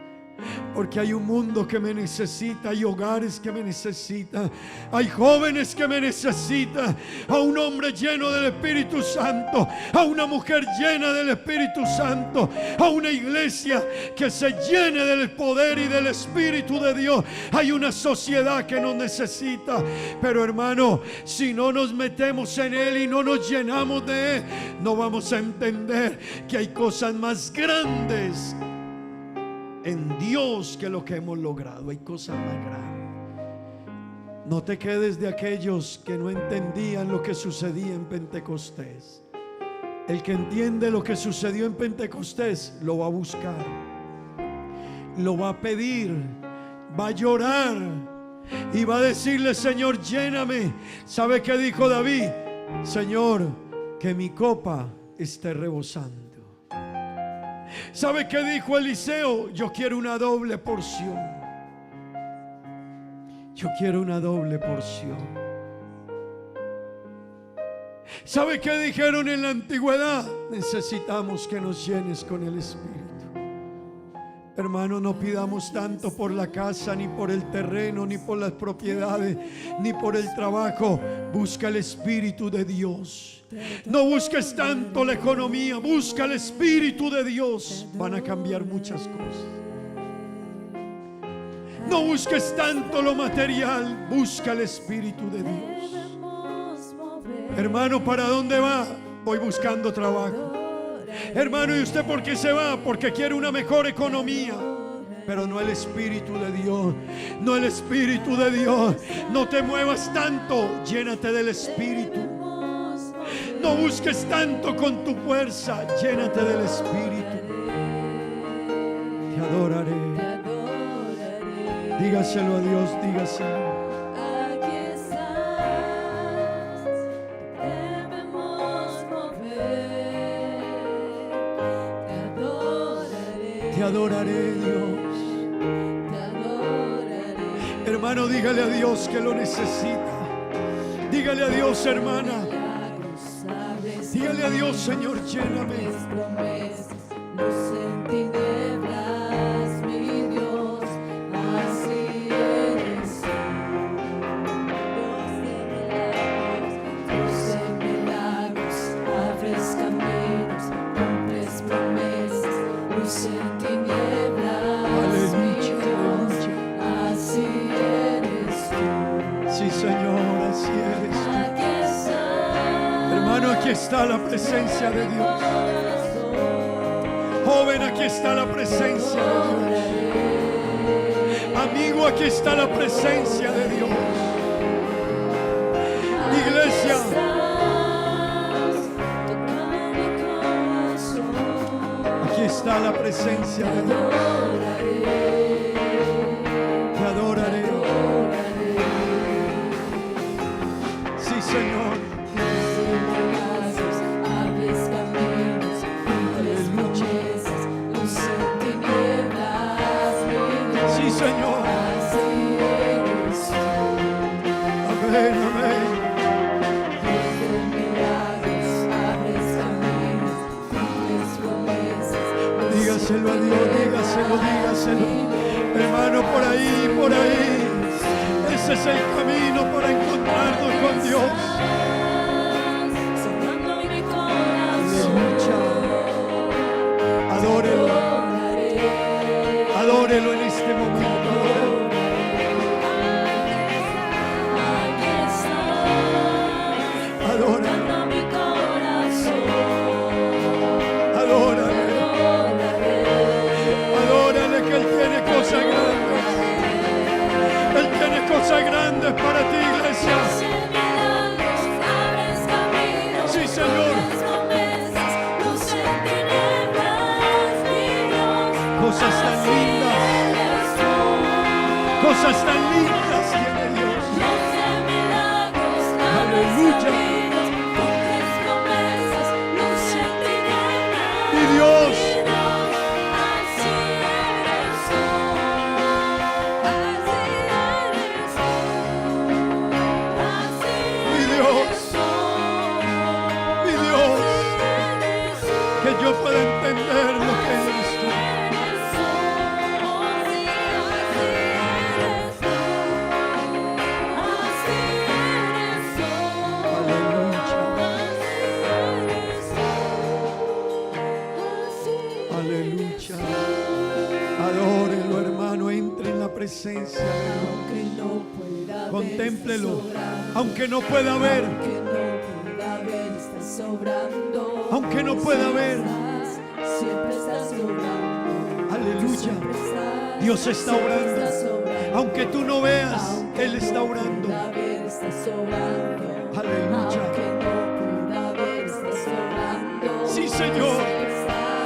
S10: Porque hay un mundo que me necesita, hay hogares que me necesitan, hay jóvenes que me necesitan, a un hombre lleno del Espíritu Santo, a una mujer llena del Espíritu Santo, a una iglesia que se llene del poder y del Espíritu de Dios. Hay una sociedad que nos necesita, pero hermano, si no nos metemos en Él y no nos llenamos de Él, no vamos a entender que hay cosas más grandes en Dios que lo que hemos logrado. Hay cosas más grandes. No te quedes de aquellos que no entendían lo que sucedía en Pentecostés. El que entiende lo que sucedió en Pentecostés lo va a buscar, lo va a pedir, va a llorar y va a decirle: Señor, lléname. ¿Sabe qué dijo David? Señor, que mi copa esté rebosando. ¿Sabe qué dijo Eliseo? Yo quiero una doble porción. Yo quiero una doble porción. ¿Sabe qué dijeron en la antigüedad? Necesitamos que nos llenes con el Espíritu. Hermano, no pidamos tanto por la casa, ni por el terreno, ni por las propiedades, ni por el trabajo. Busca el Espíritu de Dios. No busques tanto la economía, busca el Espíritu de Dios. Van a cambiar muchas cosas. No busques tanto lo material, busca el Espíritu de Dios. Hermano, ¿para dónde va? Voy buscando trabajo. Hermano, ¿y usted por qué se va? Porque quiere una mejor economía. Pero no el Espíritu de Dios. No el Espíritu de Dios. No te muevas tanto, llénate del Espíritu. No busques tanto con tu fuerza, llénate del Espíritu. Te adoraré. Dígaselo a Dios, dígaselo.
S7: Aquí estás, debemos mover. Te adoraré,
S10: Dios.
S7: te adoraré.
S10: Hermano, dígale a Dios que lo necesita. Dígale a Dios, hermana. Dígale a Dios: Señor, lléname.
S7: Luz en tinieblas, mi Dios, así eres tú. Dios de milagros, abres caminos, cumples promesas. Luz en tinieblas, mi Dios, así eres tú.
S10: Sí, Señor, así eres tú. Hermano, aquí está la presencia de Dios. Joven, aquí está la presencia de Dios. Amigo, aquí está la presencia de Dios. Iglesia, aquí está la presencia de Dios. Te adoraré. Sí, Señor. Señor, amén, amén. Dígaselo a Dios, dígaselo. Hermano, por ahí. Ese es el camino para encontrarnos con Dios. Aleluya. Adórelo en este momento. Adórale que Él tiene cosas grandes. Él tiene cosas grandes para ti, iglesia. Sí, Señor. Cosas tan lindas. Cosas tan lindas tiene Dios. Aleluya. Y Dios yo pueda entender lo que eres tú. Aleluya. Adórelo, hermano, entre en la presencia de Dios. Contémplelo, aunque no pueda ver, aunque no pueda ver. Aleluya. Dios está orando. Aunque tú no veas, Él está orando. Aleluya. Sí, Señor.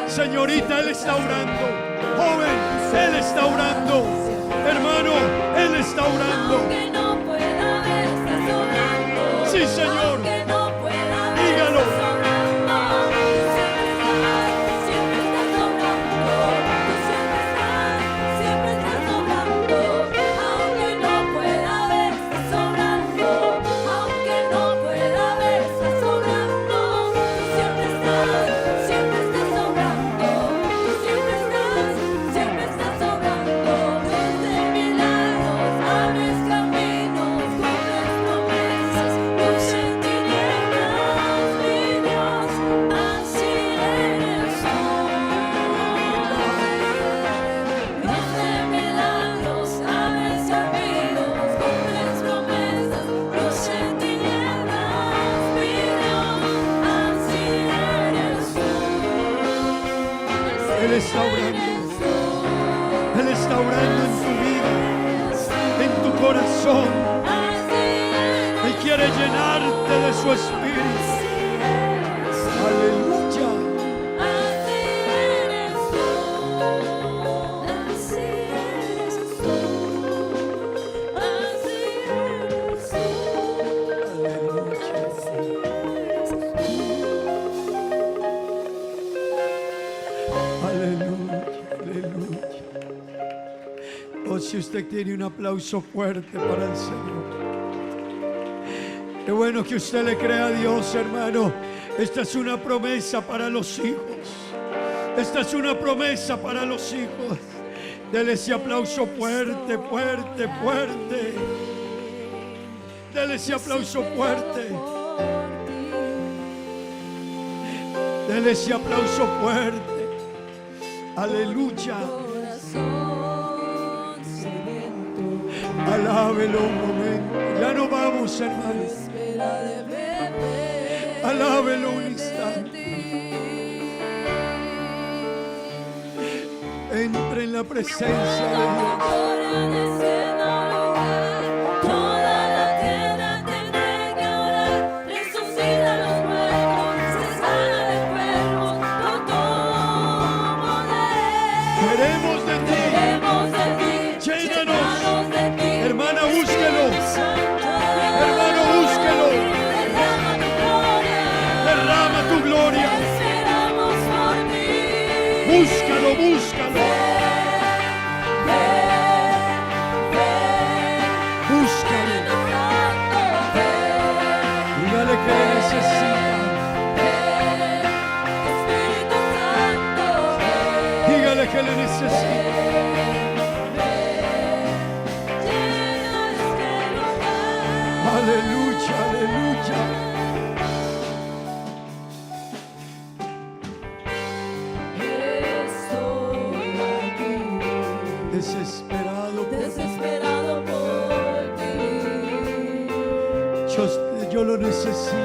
S10: Señorita, Él está orando. Joven, Él está orando. Hermano, Él está orando. Sí, Señor. Dígalo. Él está orando. Él está orando en tu vida, en tu corazón. Él quiere llenarte de su espíritu. Aleluya. Si usted tiene un aplauso fuerte para el Señor. Qué bueno que usted le crea a Dios, hermano. Esta es una promesa para los hijos. Esta es una promesa para los hijos. Dele ese aplauso fuerte, fuerte, fuerte. Dele ese aplauso fuerte. Dele ese aplauso fuerte. Aleluya. Alábelo un momento. Ya no vamos, hermanos. Alábelo un instante. Entre en la presencia de Dios. Queremos de ti. Llénanos. Hermana, búsquelo. Hermano, búsquelo. Derrama tu gloria. Búscalo, búscalo. Búscalo. Dígale que le necesita. Dígale que le necesita. Aleluya, aleluya. Desesperado por ti. Yo lo necesito.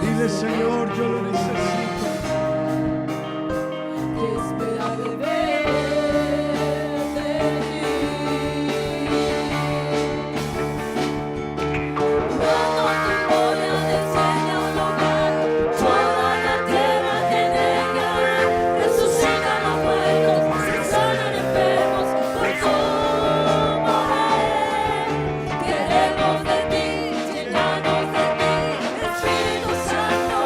S10: Dile, Señor, yo lo necesito.
S7: Santo.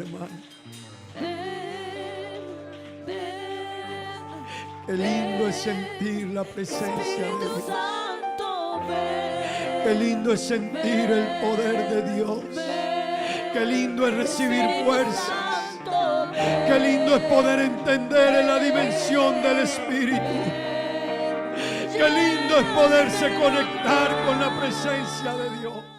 S10: hermano.
S7: ven, ven.
S10: Qué lindo es sentir la presencia de
S7: Espíritu
S10: Dios.
S7: Santo, ven.
S10: Qué lindo es sentir el poder de Dios. Qué lindo es recibir fuerzas. Qué lindo es poder entender en la dimensión del Espíritu. Qué lindo es poderse conectar con la presencia de Dios.